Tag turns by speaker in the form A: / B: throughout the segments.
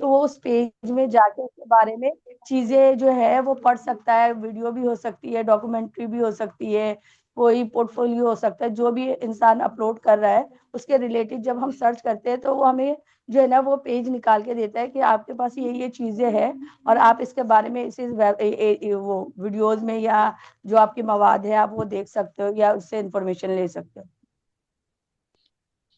A: तो वो उस पेज में जाके उसके बारे में चीजें जो है वो पढ़ सकता है। वीडियो भी हो सकती है, डॉक्यूमेंट्री भी हो सकती है, कोई पोर्टफोलियो हो सकता है, जो भी इंसान अपलोड कर रहा है उसके रिलेटेड जब हम सर्च करते हैं तो वो हमें जो है ना वो पेज निकाल के देता है कि आपके पास ये चीजें हैं और आप इसके बारे में वो वीडियोज में या जो आपके मवाद है आप वो देख सकते हो या उससे इंफॉर्मेशन ले सकते हो।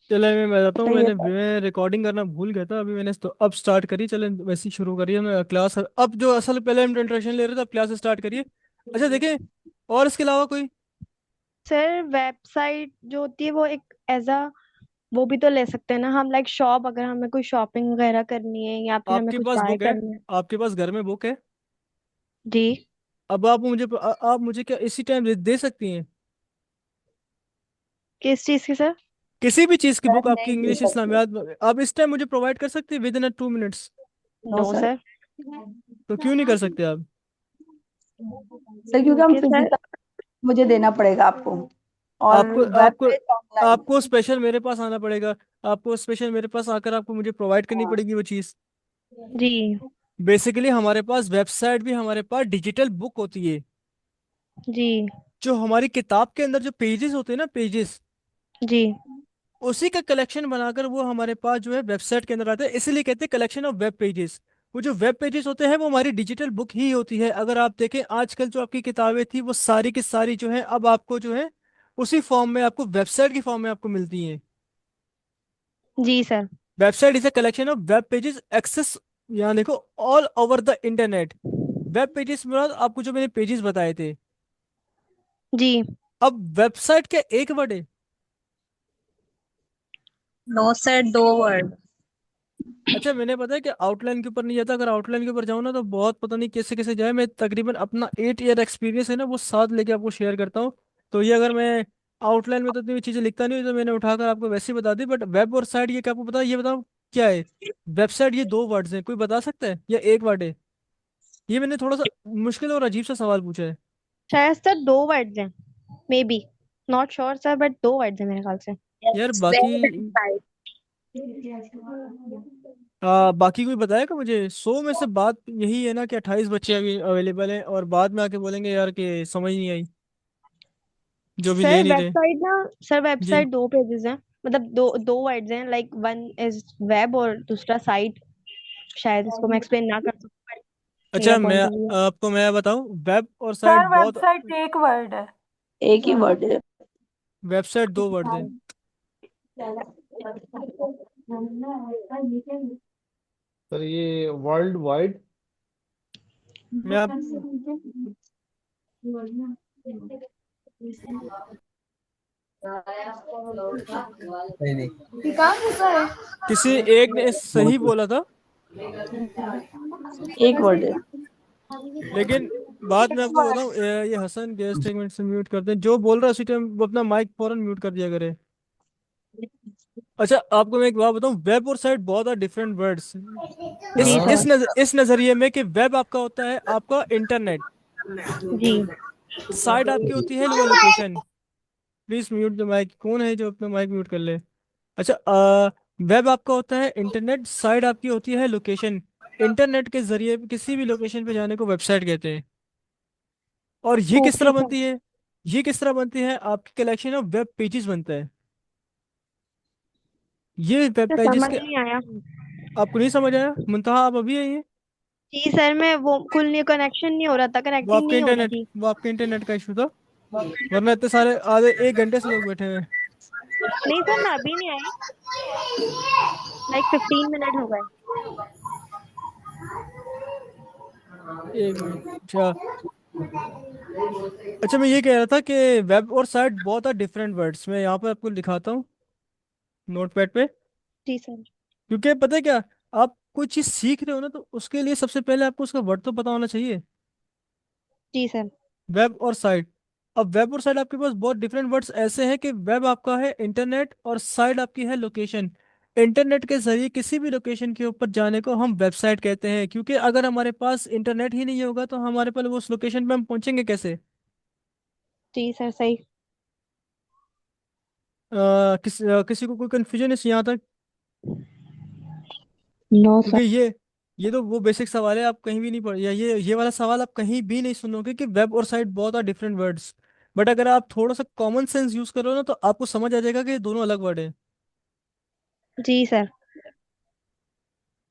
B: चले मैं बताता हूँ।
A: तो ये
B: मैं रिकॉर्डिंग करना भूल गया था, अभी मैंने तो अब स्टार्ट करी। चले वैसे ही शुरू करिए मैं क्लास। अब जो असल पहले हम इंट्रोडक्शन ले रहे थे, अब क्लास स्टार्ट करिए। अच्छा देखें, और इसके अलावा कोई?
C: सर वेबसाइट जो होती है वो एक एज अ वो भी तो ले सकते हैं ना हम, लाइक शॉप, अगर हमें कोई शॉपिंग वगैरह करनी है या फिर हमें
B: आपके
C: कुछ
B: पास
C: बाय
B: बुक है?
C: करना है।
B: आपके पास घर में बुक है?
C: जी।
B: अब आप मुझे क्या इसी टाइम दे सकती हैं?
C: किस चीज की सर?
B: किसी भी चीज़ की बुक,
A: सर
B: आपकी
A: नहीं दे
B: इंग्लिश
A: सकते।
B: इस्लामियात, आप इस टाइम मुझे प्रोवाइड कर सकते हैं within 2 minutes?
A: No
C: no
A: sir.
C: Sir.
B: तो क्यों नहीं कर सकते आप?
A: सर क्योंकि हम
C: ओके सर।
A: फिजिकल मुझे देना पड़ेगा आपको और
B: आपको
A: वेब
B: आपको
A: पेज ऑनलाइन।
B: आपको स्पेशल मेरे पास आना पड़ेगा। आपको स्पेशल मेरे पास आकर आपको मुझे प्रोवाइड करनी
A: हाँ
B: पड़ेगी वो चीज़।
C: जी।
B: बेसिकली हमारे पास वेबसाइट भी, हमारे पास डिजिटल बुक होती है।
C: जी।
B: जो हमारी किताब के अंदर जो पेजेस होते हैं ना, पेजेस,
C: जी।
B: उसी का कलेक्शन बनाकर वो हमारे पास जो है वेबसाइट के अंदर आता है। इसलिए कहते हैं कलेक्शन ऑफ वेब पेजेस। वो जो वेब पेजेस होते हैं वो हमारी डिजिटल बुक ही होती है। अगर आप देखें आजकल जो आपकी किताबें थी वो सारी की सारी जो है अब आपको जो है उसी फॉर्म में, आपको वेबसाइट की फॉर्म में आपको मिलती हैं।
C: जी sir.
B: Website is a collection of web pages access, यहाँ देखो, all over the internet. Web pages में आपको जो मैंने पेजेस बताए थे।
C: जी।
B: अब वेबसाइट के एक वर्ड है।
D: No sir, 2 word.
B: अच्छा, मैंने पता है कि आउटलाइन के ऊपर नहीं जाता। अगर आउटलाइन के ऊपर जाऊँ ना तो बहुत पता नहीं कैसे कैसे जाए। मैं तकरीबन अपना 8 ईयर एक्सपीरियंस है ना वो साथ लेके आपको शेयर करता हूँ। तो ये अगर मैं आउटलाइन में तो इतनी चीज़ें लिखता नहीं हूँ, तो मैंने उठाकर आपको वैसे ही बता दी। बट वेब और साइट ये क्या आपको पता है? ये बताओ क्या है? वेबसाइट ये 2 वर्ड्स हैं, कोई बता सकता है, या एक वर्ड है? ये मैंने थोड़ा सा मुश्किल और अजीब सा सवाल पूछा है।
C: शायद सर 2 वर्ड्स हैं, may be, not sure sir, but 2 words हैं मेरे ख्याल से।
B: यार
D: यस,
B: बाकी
D: वेब एंड साइट।
B: बाकी कोई बताएगा मुझे? 100 में से बात यही है ना कि 28 बच्चे अभी अवेलेबल हैं, और बाद में आके बोलेंगे यार कि समझ नहीं आई, जो भी ले
C: सर
B: नहीं रहे।
C: वेबसाइट ना, सर
B: जी।
C: वेबसाइट 2 पेजेस हैं, मतलब दो दो वर्ड्स हैं, लाइक वन इज वेब और दूसरा साइट। शायद इसको मैं एक्सप्लेन ना कर सकूं, but मेरा
B: अच्छा,
C: पॉइंट ऑफ व्यू है।
B: मैं बताऊं, वेब और साइट
E: सर
B: बहुत।
E: वेबसाइट एक वर्ड है।
A: एक ही वर्ड है।
B: वेबसाइट 2 वर्ड है।
F: सर ये वर्ल्ड वाइड।
B: मैं आप
F: नहीं नहीं।
B: किसी एक ने सही बोला था,
A: एक वर्ड है।
B: लेकिन बात मैं आपको बताऊं, ये हसन गेस्ट एक मिनट से म्यूट कर दें। जो बोल रहा है उसी टाइम वो अपना माइक फौरन म्यूट कर दिया करे। अच्छा, आपको मैं एक बात बताऊं, वेब और साइट बहुत आर डिफरेंट वर्ड्स।
C: जी सर।
B: इस नजरिए में कि वेब आपका होता है आपका इंटरनेट,
C: जी।
B: साइट आपकी होती है वो location. Please mute the mike. कौन है जो अपना माइक म्यूट कर ले? अच्छा, वेब आपका होता है इंटरनेट, साइट आपकी होती है लोकेशन। इंटरनेट के जरिए किसी भी लोकेशन पे जाने को वेबसाइट कहते हैं। और ये किस तरह
C: ओके सर।
B: बनती है? ये किस तरह बनती है? आपकी कलेक्शन ऑफ वेब पेजेस बनता है। ये वेब
C: सर
B: पेजेस
C: समझ
B: के,
C: नहीं आया।
B: आपको नहीं समझ आया? मुंतहा आप अभी आई हैं?
C: जी सर, मैं वो कुल नहीं, कनेक्शन नहीं हो रहा था, कनेक्टिंग नहीं हो रही थी।
B: वो आपके इंटरनेट का इशू था, वरना इतने सारे आधे 1 घंटे से लोग बैठे हुए हैं।
C: नहीं सर, मैं अभी नहीं आई, लाइक 15 मिनट हो गए।
B: एक मिनट। अच्छा। अच्छा, मैं ये कह रहा था कि वेब और साइट बहुत आर डिफरेंट वर्ड्स। मैं यहाँ पे आपको दिखाता हूँ नोटपैड पे।
C: जी सर।
B: क्योंकि पता है क्या, आप कोई चीज़ सीख रहे हो ना तो उसके लिए सबसे पहले आपको उसका वर्ड तो पता होना चाहिए।
C: जी सर।
B: वेब और साइट। अब वेब और साइट आपके पास बहुत डिफरेंट वर्ड्स ऐसे हैं कि वेब आपका है इंटरनेट और साइट आपकी है लोकेशन। इंटरनेट के जरिए किसी भी लोकेशन के ऊपर जाने को हम वेबसाइट कहते हैं, क्योंकि अगर हमारे पास इंटरनेट ही नहीं होगा तो हमारे पास उस लोकेशन पे हम पहुंचेंगे कैसे?
C: जी सर सही।
B: किसी को कोई कंफ्यूजन है यहाँ तक?
C: नो
B: क्योंकि
C: सर।
B: ये तो वो बेसिक सवाल है, आप कहीं भी नहीं पढ़, या ये वाला सवाल आप कहीं भी नहीं सुनोगे कि वेब और साइट बहुत आर डिफरेंट वर्ड्स। बट अगर आप थोड़ा सा कॉमन सेंस यूज करो ना तो आपको समझ आ जाएगा कि ये दोनों अलग वर्ड है।
C: जी सर।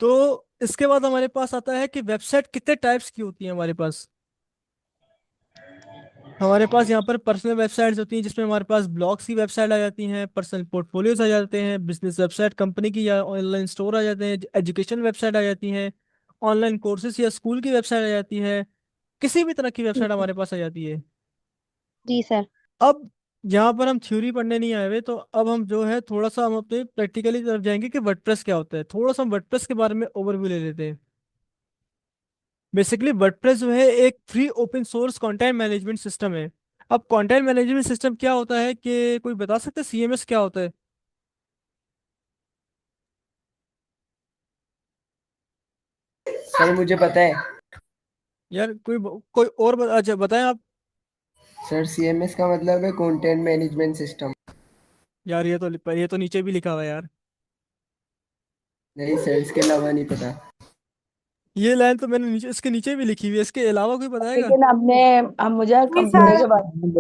B: तो इसके बाद हमारे पास आता है कि वेबसाइट कितने टाइप्स की होती है हमारे पास। हमारे पास यहाँ पर पर्सनल वेबसाइट्स होती हैं जिसमें हमारे पास ब्लॉग्स की वेबसाइट आ जाती हैं, पर्सनल पोर्टफोलियोज आ जाते हैं, बिजनेस वेबसाइट कंपनी की या ऑनलाइन स्टोर आ जाते हैं, एजुकेशन वेबसाइट आ जाती हैं, ऑनलाइन कोर्सेज या स्कूल की वेबसाइट आ जाती है, किसी भी तरह की वेबसाइट हमारे पास आ जाती है।
C: जी सर।
B: अब यहाँ पर हम थ्योरी पढ़ने नहीं आए हुए, तो अब हम जो है थोड़ा सा हम अपने प्रैक्टिकली तरफ जाएंगे कि वर्डप्रेस क्या होता है। थोड़ा सा हम वर्डप्रेस के बारे में ओवरव्यू ले लेते हैं। बेसिकली वर्डप्रेस जो है एक free open source content management system है। अब कंटेंट मैनेजमेंट सिस्टम क्या होता है, कि कोई बता सकता है सीएमएस क्या होता है?
E: सर मुझे पता है।
B: यार कोई और अच्छा बताएं आप।
E: सर सीएमएस का मतलब है कंटेंट मैनेजमेंट सिस्टम।
B: यार ये तो नीचे भी लिखा हुआ है यार।
E: नहीं सर, इसके अलावा नहीं पता।
B: ये लाइन तो मैंने नीचे, इसके नीचे भी लिखी हुई है, इसके अलावा कोई बताएगा?
A: लेकिन हम मुझे
G: जी
A: कंपनी
G: सर।
A: के बारे
F: मैं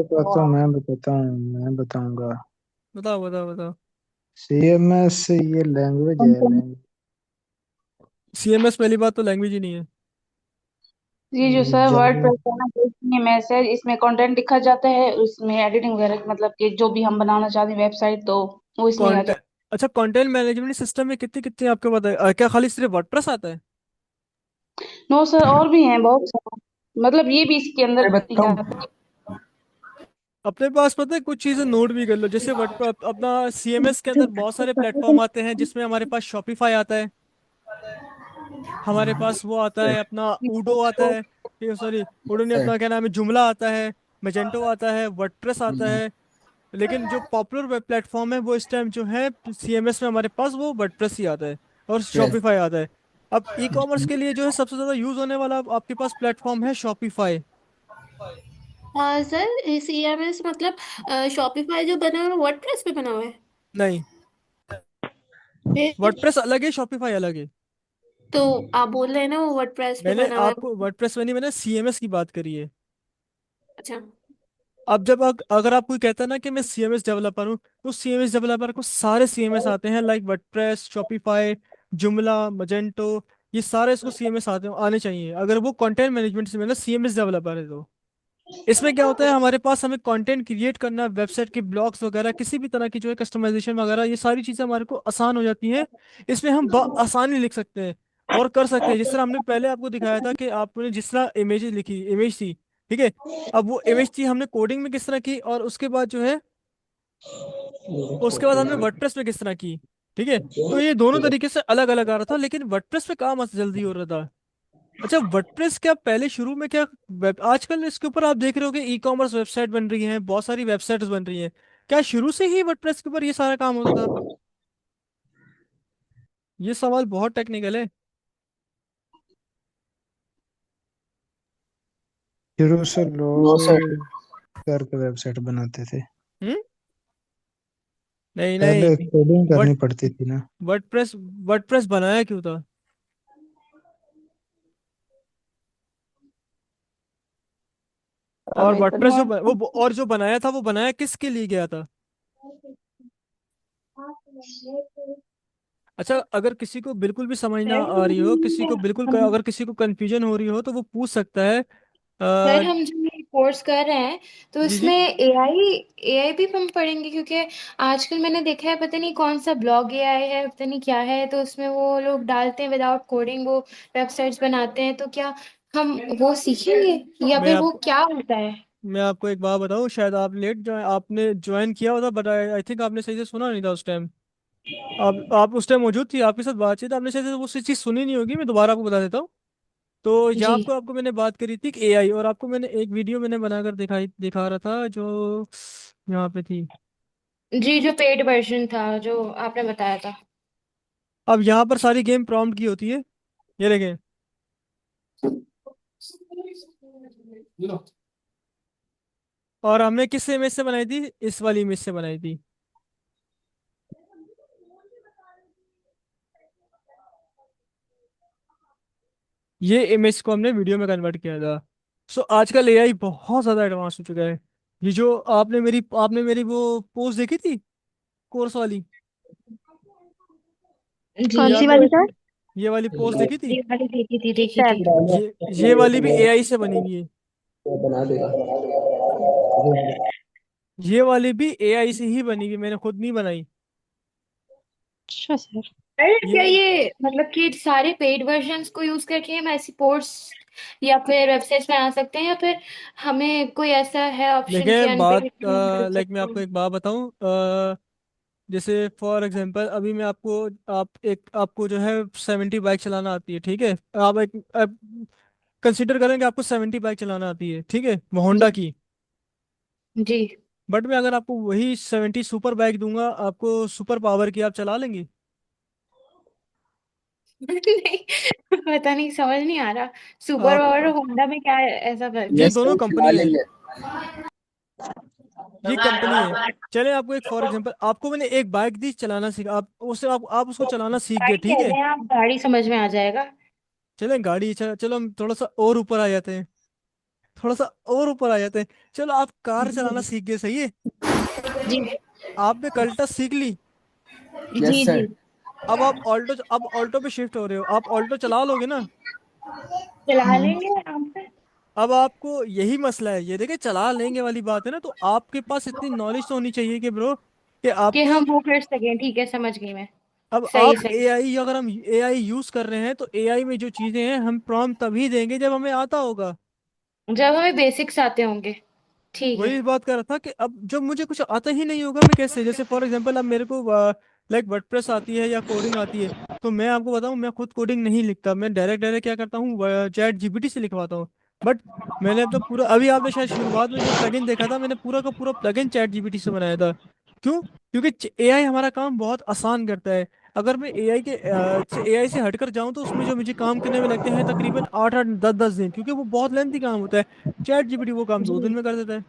F: बताऊंगा।
B: बताओ बताओ बताओ।
F: CMS ये लैंग्वेज है,
A: में
F: लैंग्वेज
B: सीएमएस पहली बात तो लैंग्वेज ही नहीं है।
G: जी जो सर वर्ड
F: जावा।
G: प्रेस है ना, तो इसमें मैसेज, इसमें कंटेंट लिखा जाता है, उसमें एडिटिंग वगैरह, मतलब कि जो भी हम बनाना चाहते हैं वेबसाइट, तो वो इसमें ही आ
B: कंटेंट,
G: जाता
B: अच्छा कंटेंट मैनेजमेंट सिस्टम में कितने कितने आपको पता है? क्या खाली सिर्फ वर्डप्रेस आता है?
G: है। नो सर, और भी हैं बहुत सारे, मतलब ये भी इसके अंदर
E: मैं
G: ही
E: बताऊं?
G: आता है।
B: अपने पास पता है कुछ चीजें नोट भी कर लो, जैसे अपना सीएमएस के अंदर बहुत सारे प्लेटफॉर्म आते हैं जिसमें हमारे पास शॉपिफाई आता है, हमारे पास वो आता है अपना उडो आता है, सॉरी उडो नहीं,
E: सर
B: अपना क्या नाम है, जुमला आता है, मेजेंटो आता है, वर्डप्रेस आता
E: हम्म,
B: है। लेकिन जो पॉपुलर वेब प्लेटफॉर्म है वो इस टाइम जो है सीएमएस में हमारे पास वो वर्डप्रेस ही आता है और
E: प्रेस।
B: शॉपिफाई आता है। अब ई कॉमर्स के लिए जो है सबसे ज्यादा यूज होने वाला आपके पास प्लेटफॉर्म है शॉपिफाई।
H: सर सीएमएस मतलब शॉपिफाई जो बना हुआ है वर्डप्रेस पे बना हुआ है?
B: नहीं,
H: फिर
B: वर्डप्रेस अलग है, शॉपिफाई अलग है।
H: तो आप बोल रहे हैं ना वो वर्डप्रेस पे
B: मैंने
H: बना हुआ है।
B: आपको वर्डप्रेस में नहीं, मैंने सीएमएस की बात करी है।
H: अच्छा।
B: अब जब अगर आप कोई कहता है ना कि मैं सीएमएस डेवलपर हूँ, तो सीएमएस डेवलपर को सारे सीएमएस आते हैं, लाइक वर्डप्रेस, शॉपिफाई, जुमला, मजेंटो, ये सारे इसको सीएमएस आने चाहिए अगर वो कंटेंट मैनेजमेंट से मतलब सीएमएस डेवलपर है तो। इसमें क्या होता है, हमारे पास हमें कंटेंट क्रिएट करना, वेबसाइट के ब्लॉग्स वगैरह किसी भी तरह की जो है कस्टमाइजेशन वगैरह, ये सारी चीज़ें हमारे को आसान हो जाती हैं। इसमें हम आसानी लिख सकते हैं और कर सकते हैं। जिस तरह हमने पहले आपको दिखाया था कि आपने जिस तरह इमेज लिखी, इमेज थी, ठीक है, अब वो इमेज थी हमने कोडिंग में किस तरह की, और उसके बाद जो है उसके बाद हमने वर्डप्रेस पे किस तरह की, ठीक है। तो ये दोनों तरीके से अलग अलग आ रहा था, लेकिन वर्डप्रेस पे काम जल्दी हो रहा था। अच्छा वर्डप्रेस क्या पहले शुरू में क्या आजकल इसके ऊपर आप देख रहे हो कि ई कॉमर्स वेबसाइट बन रही हैं, बहुत सारी वेबसाइट्स बन रही हैं, क्या शुरू से ही वर्डप्रेस के ऊपर ये सारा काम होता था? ये सवाल बहुत टेक्निकल है।
F: शुरू से
E: नो
F: लोग
E: सर।
F: करके वेबसाइट बनाते थे।
B: हम्म। नहीं नहीं।
F: पहले कोडिंग
B: वर्ड
F: करनी पड़ती थी ना।
B: वर्डप्रेस वर्डप्रेस बनाया क्यों था? और
A: हमें तो
B: वर्डप्रेस
A: नहीं
B: जो वो और जो बनाया था वो बनाया किसके लिए गया था? अच्छा अगर किसी को बिल्कुल भी समझ ना आ रही हो, किसी को बिल्कुल अगर किसी को कंफ्यूजन हो रही हो तो वो पूछ सकता है।
H: सर
B: आ,
H: हम जो ये कोर्स कर रहे हैं तो
B: जी
H: इसमें
B: जी।
H: एआई एआई भी हम पढ़ेंगे, क्योंकि आजकल मैंने देखा है पता नहीं कौन सा ब्लॉग एआई है, पता नहीं क्या है, तो उसमें वो लोग डालते हैं विदाउट कोडिंग वो वेबसाइट्स बनाते हैं, तो क्या हम वो सीखेंगे या
B: मैं
H: फिर वो
B: आपको
H: क्या होता है?
B: मैं आपको एक बात बताऊं, शायद आप लेट जो आपने ज्वाइन किया होता, बट आई थिंक आपने सही से सुना नहीं था उस टाइम। आप उस टाइम मौजूद थी, आपके साथ बातचीत, आपने शायद वो चीज़ सुनी नहीं होगी, मैं दोबारा आपको बता देता हूँ। तो यहाँ
H: जी
B: आपको आपको मैंने बात करी थी कि एआई, और आपको मैंने एक वीडियो मैंने बनाकर दिखा रहा था जो यहाँ पे थी।
H: जी जो पेड वर्जन था जो आपने बताया था।
B: अब यहाँ पर सारी गेम प्रॉम्प्ट की होती है, ये देखें। और हमने किस इमेज से बनाई थी? इस वाली इमेज से बनाई थी। ये इमेज को हमने वीडियो में कन्वर्ट किया था। सो आजकल एआई बहुत ज़्यादा एडवांस हो चुका है। ये जो आपने मेरी वो पोस्ट देखी थी कोर्स वाली,
G: जी
C: कौन सी
B: याद है?
C: वाली सर?
B: ये वाली पोस्ट देखी थी?
G: ये वाली देखी
C: सर
G: थी।
B: ये वाली भी एआई से बनी हुई है।
E: बना देगा।
B: ये वाली भी एआई से ही बनी हुई, मैंने खुद नहीं बनाई।
C: अच्छा सर।
H: अरे क्या
B: ये
H: ये मतलब कि सारे पेड वर्जन्स को यूज करके हम ऐसी पोस्ट या फिर वेबसाइट्स बना सकते हैं, या फिर हमें कोई ऐसा है ऑप्शन
B: देखिए
H: कि
B: बात,
H: अनपेड हम कर
B: लाइक मैं
H: सकते
B: आपको
H: हैं?
B: एक बात बताऊं, जैसे फॉर एग्जांपल अभी मैं आपको जो है 70 बाइक चलाना आती है, ठीक है? आप कंसिडर करें कि आपको 70 बाइक चलाना आती है, ठीक है, वो
H: जी
B: होंडा की।
H: जी।
B: बट मैं अगर आपको वही 70 सुपर बाइक दूंगा आपको सुपर पावर की, आप चला लेंगे?
H: नहीं, पता नहीं, समझ नहीं आ रहा। सुपर
B: आप
H: और होंडा में क्या ऐसा फर्क
B: ये
H: है?
E: यस
B: दोनों
E: सर, चला
B: कंपनी है,
E: लेंगे।
B: ये कंपनी है। चले आपको एक फॉर एग्जांपल, आपको मैंने एक बाइक दी चलाना सीख, आप उसको चलाना सीख गए,
H: गाड़ी
B: ठीक
H: कह
B: है?
H: रहे हैं आप, गाड़ी समझ में आ जाएगा।
B: चले गाड़ी, चलो हम थोड़ा सा और ऊपर आ जाते हैं, थोड़ा सा और ऊपर आ जाते हैं। चलो आप कार चलाना सीख गए, सही है?
H: जी
B: आपने कल्टा सीख ली।
E: यस
H: जी जी।
E: सर।
B: अब ऑल्टो पे शिफ्ट हो रहे हो, आप ऑल्टो चला लोगे ना?
H: चला लेंगे आराम से।
B: अब आपको यही मसला है, ये देखिए चला लेंगे वाली बात है ना, तो आपके पास इतनी नॉलेज तो होनी चाहिए कि ब्रो, कि
H: कि
B: आपको,
H: हम वो कर सकें, ठीक है, समझ गई मैं।
B: अब
H: सही
B: आप
H: सही।
B: एआई, अगर हम एआई यूज कर रहे हैं तो एआई में जो चीजें हैं हम प्रॉम्प्ट तभी देंगे जब हमें आता होगा।
H: जब हमें बेसिक्स आते होंगे। ठीक है।
B: वही बात कर रहा था कि अब जब मुझे कुछ आता ही नहीं होगा मैं कैसे, जैसे फॉर एग्जांपल अब मेरे को लाइक वर्डप्रेस आती है या कोडिंग आती है, तो मैं आपको बताऊं मैं खुद कोडिंग नहीं लिखता, मैं डायरेक्ट डायरेक्ट क्या करता हूँ, चैट जीपीटी से लिखवाता हूँ। बट मैंने तो पूरा, अभी आपने शायद शुरुआत में जो प्लगइन देखा था, मैंने पूरा का पूरा प्लगइन चैट जीपीटी से बनाया था। क्यों? क्योंकि एआई हमारा काम बहुत आसान करता है। अगर मैं एआई से हटकर जाऊं तो उसमें जो मुझे काम करने में लगते हैं तकरीबन 8 8 10 10 दिन, क्योंकि वो बहुत लेंथी काम होता है। चैट जीपीटी वो काम 2 दिन
H: जी
B: में कर देता है।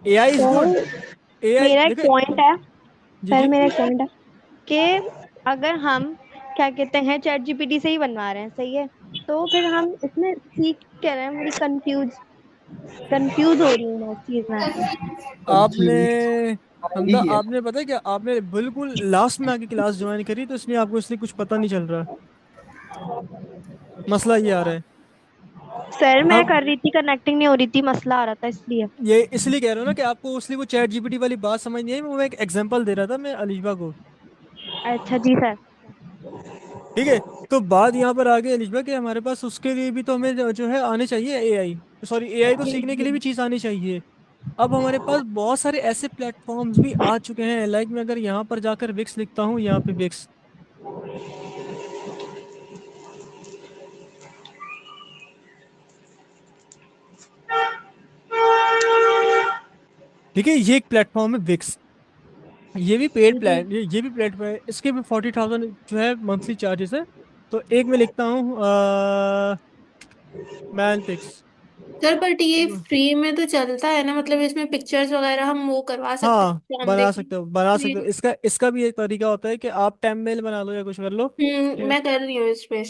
B: AI is good.
C: Sir
B: AI
C: मेरा एक
B: देखो।
C: पॉइंट है।
B: जी
C: सर
B: जी।
C: मेरा एक पॉइंट है कि अगर हम क्या कहते हैं चैट जीपीटी से ही बनवा रहे हैं, सही है, तो फिर हम इसमें सीख क्या रहे हैं? मुझे कंफ्यूज हो रही हूँ मैं इस चीज में।
B: आपने हमदा
E: ठीक है।
B: आपने पता है क्या, आपने बिल्कुल लास्ट में आके क्लास ज्वाइन करी तो इसलिए आपको इसलिए कुछ पता नहीं चल रहा। मसला ये आ रहा है।
C: सर मैं
B: हम
C: कर रही थी, कनेक्टिंग नहीं हो रही थी, मसला आ रहा था इसलिए।
B: ये इसलिए कह रहा हूँ ना कि आपको इसलिए वो चैट जीपीटी वाली बात समझ नहीं आई, वो मैं एक एग्जांपल दे रहा था मैं अलीशा को।
C: अच्छा जी सर।
B: ठीक है। तो बात यहाँ पर आ गई अलीशा कि हमारे पास उसके लिए भी तो हमें जो है आने चाहिए एआई, सॉरी एआई को
H: जी
B: सीखने के लिए
H: जी।
B: भी चीज़ आनी चाहिए। अब हमारे पास बहुत सारे ऐसे प्लेटफॉर्म्स भी आ चुके हैं, लाइक मैं अगर यहाँ पर जाकर विक्स लिखता हूँ, यहाँ पे विक्स, ठीक है, ये एक प्लेटफॉर्म है विक्स। ये भी पेड
H: जी
B: प्लान, ये भी प्लेटफॉर्म है, इसके भी 40,000 जो है मंथली चार्जेस है। तो एक में लिखता हूँ मैन पिक्स।
I: सर बट ये फ्री में तो चलता है ना, मतलब इसमें पिक्चर्स वगैरह हम वो करवा सकते हैं
B: हाँ
I: तो हम
B: बना
I: देखें।
B: सकते हो, बना सकते हो,
I: फ्री।
B: इसका इसका भी एक तरीका होता है कि आप टेम मेल बना लो या कुछ कर लो।
I: मैं कर रही हूँ इस पे।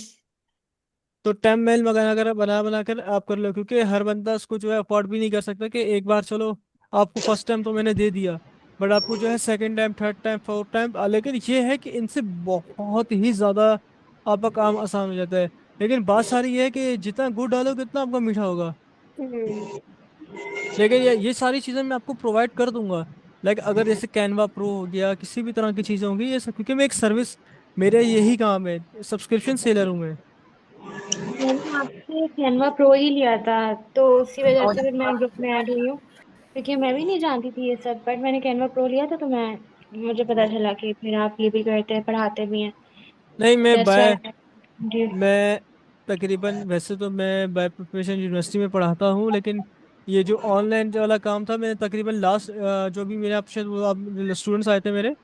B: तो टेम मेल वगैरह कर बना बना कर आप कर लो, क्योंकि हर बंदा उसको जो है अफोर्ड भी नहीं कर सकता कि एक बार चलो, आपको फर्स्ट टाइम तो मैंने दे दिया, बट आपको जो है second time, third time, fourth time, लेकिन ये है कि इनसे बहुत ही ज़्यादा आपका काम आसान हो जाता है। लेकिन बात सारी ये है कि जितना गुड़ डालोगे उतना आपका मीठा होगा।
C: हम्म।
B: लेकिन ये सारी चीज़ें मैं आपको प्रोवाइड कर दूंगा। लाइक अगर जैसे कैनवा प्रो हो गया, किसी भी तरह की चीज़ें होंगी ये सब, क्योंकि मैं एक सर्विस, मेरा यही काम है, सब्सक्रिप्शन सेलर हूँ मैं।
H: मैंने आपसे कैनवा प्रो ही लिया था, तो उसी वजह से फिर मैं ग्रुप में ऐड हुई हूँ, क्योंकि मैं भी नहीं जानती थी ये सब, बट मैंने कैनवा प्रो लिया था तो मैं मुझे पता चला कि फिर आप ये भी करते हैं, पढ़ाते भी हैं।
B: नहीं मैं
H: दैट्स
B: बाय
H: व्हाई। जी
B: मैं तकरीबन, वैसे तो मैं बाय प्रोफेशन यूनिवर्सिटी में पढ़ाता हूँ, लेकिन ये जो ऑनलाइन वाला काम था मैंने तकरीबन लास्ट, जो भी मेरे आप शायद वो आप स्टूडेंट्स आए थे मेरे,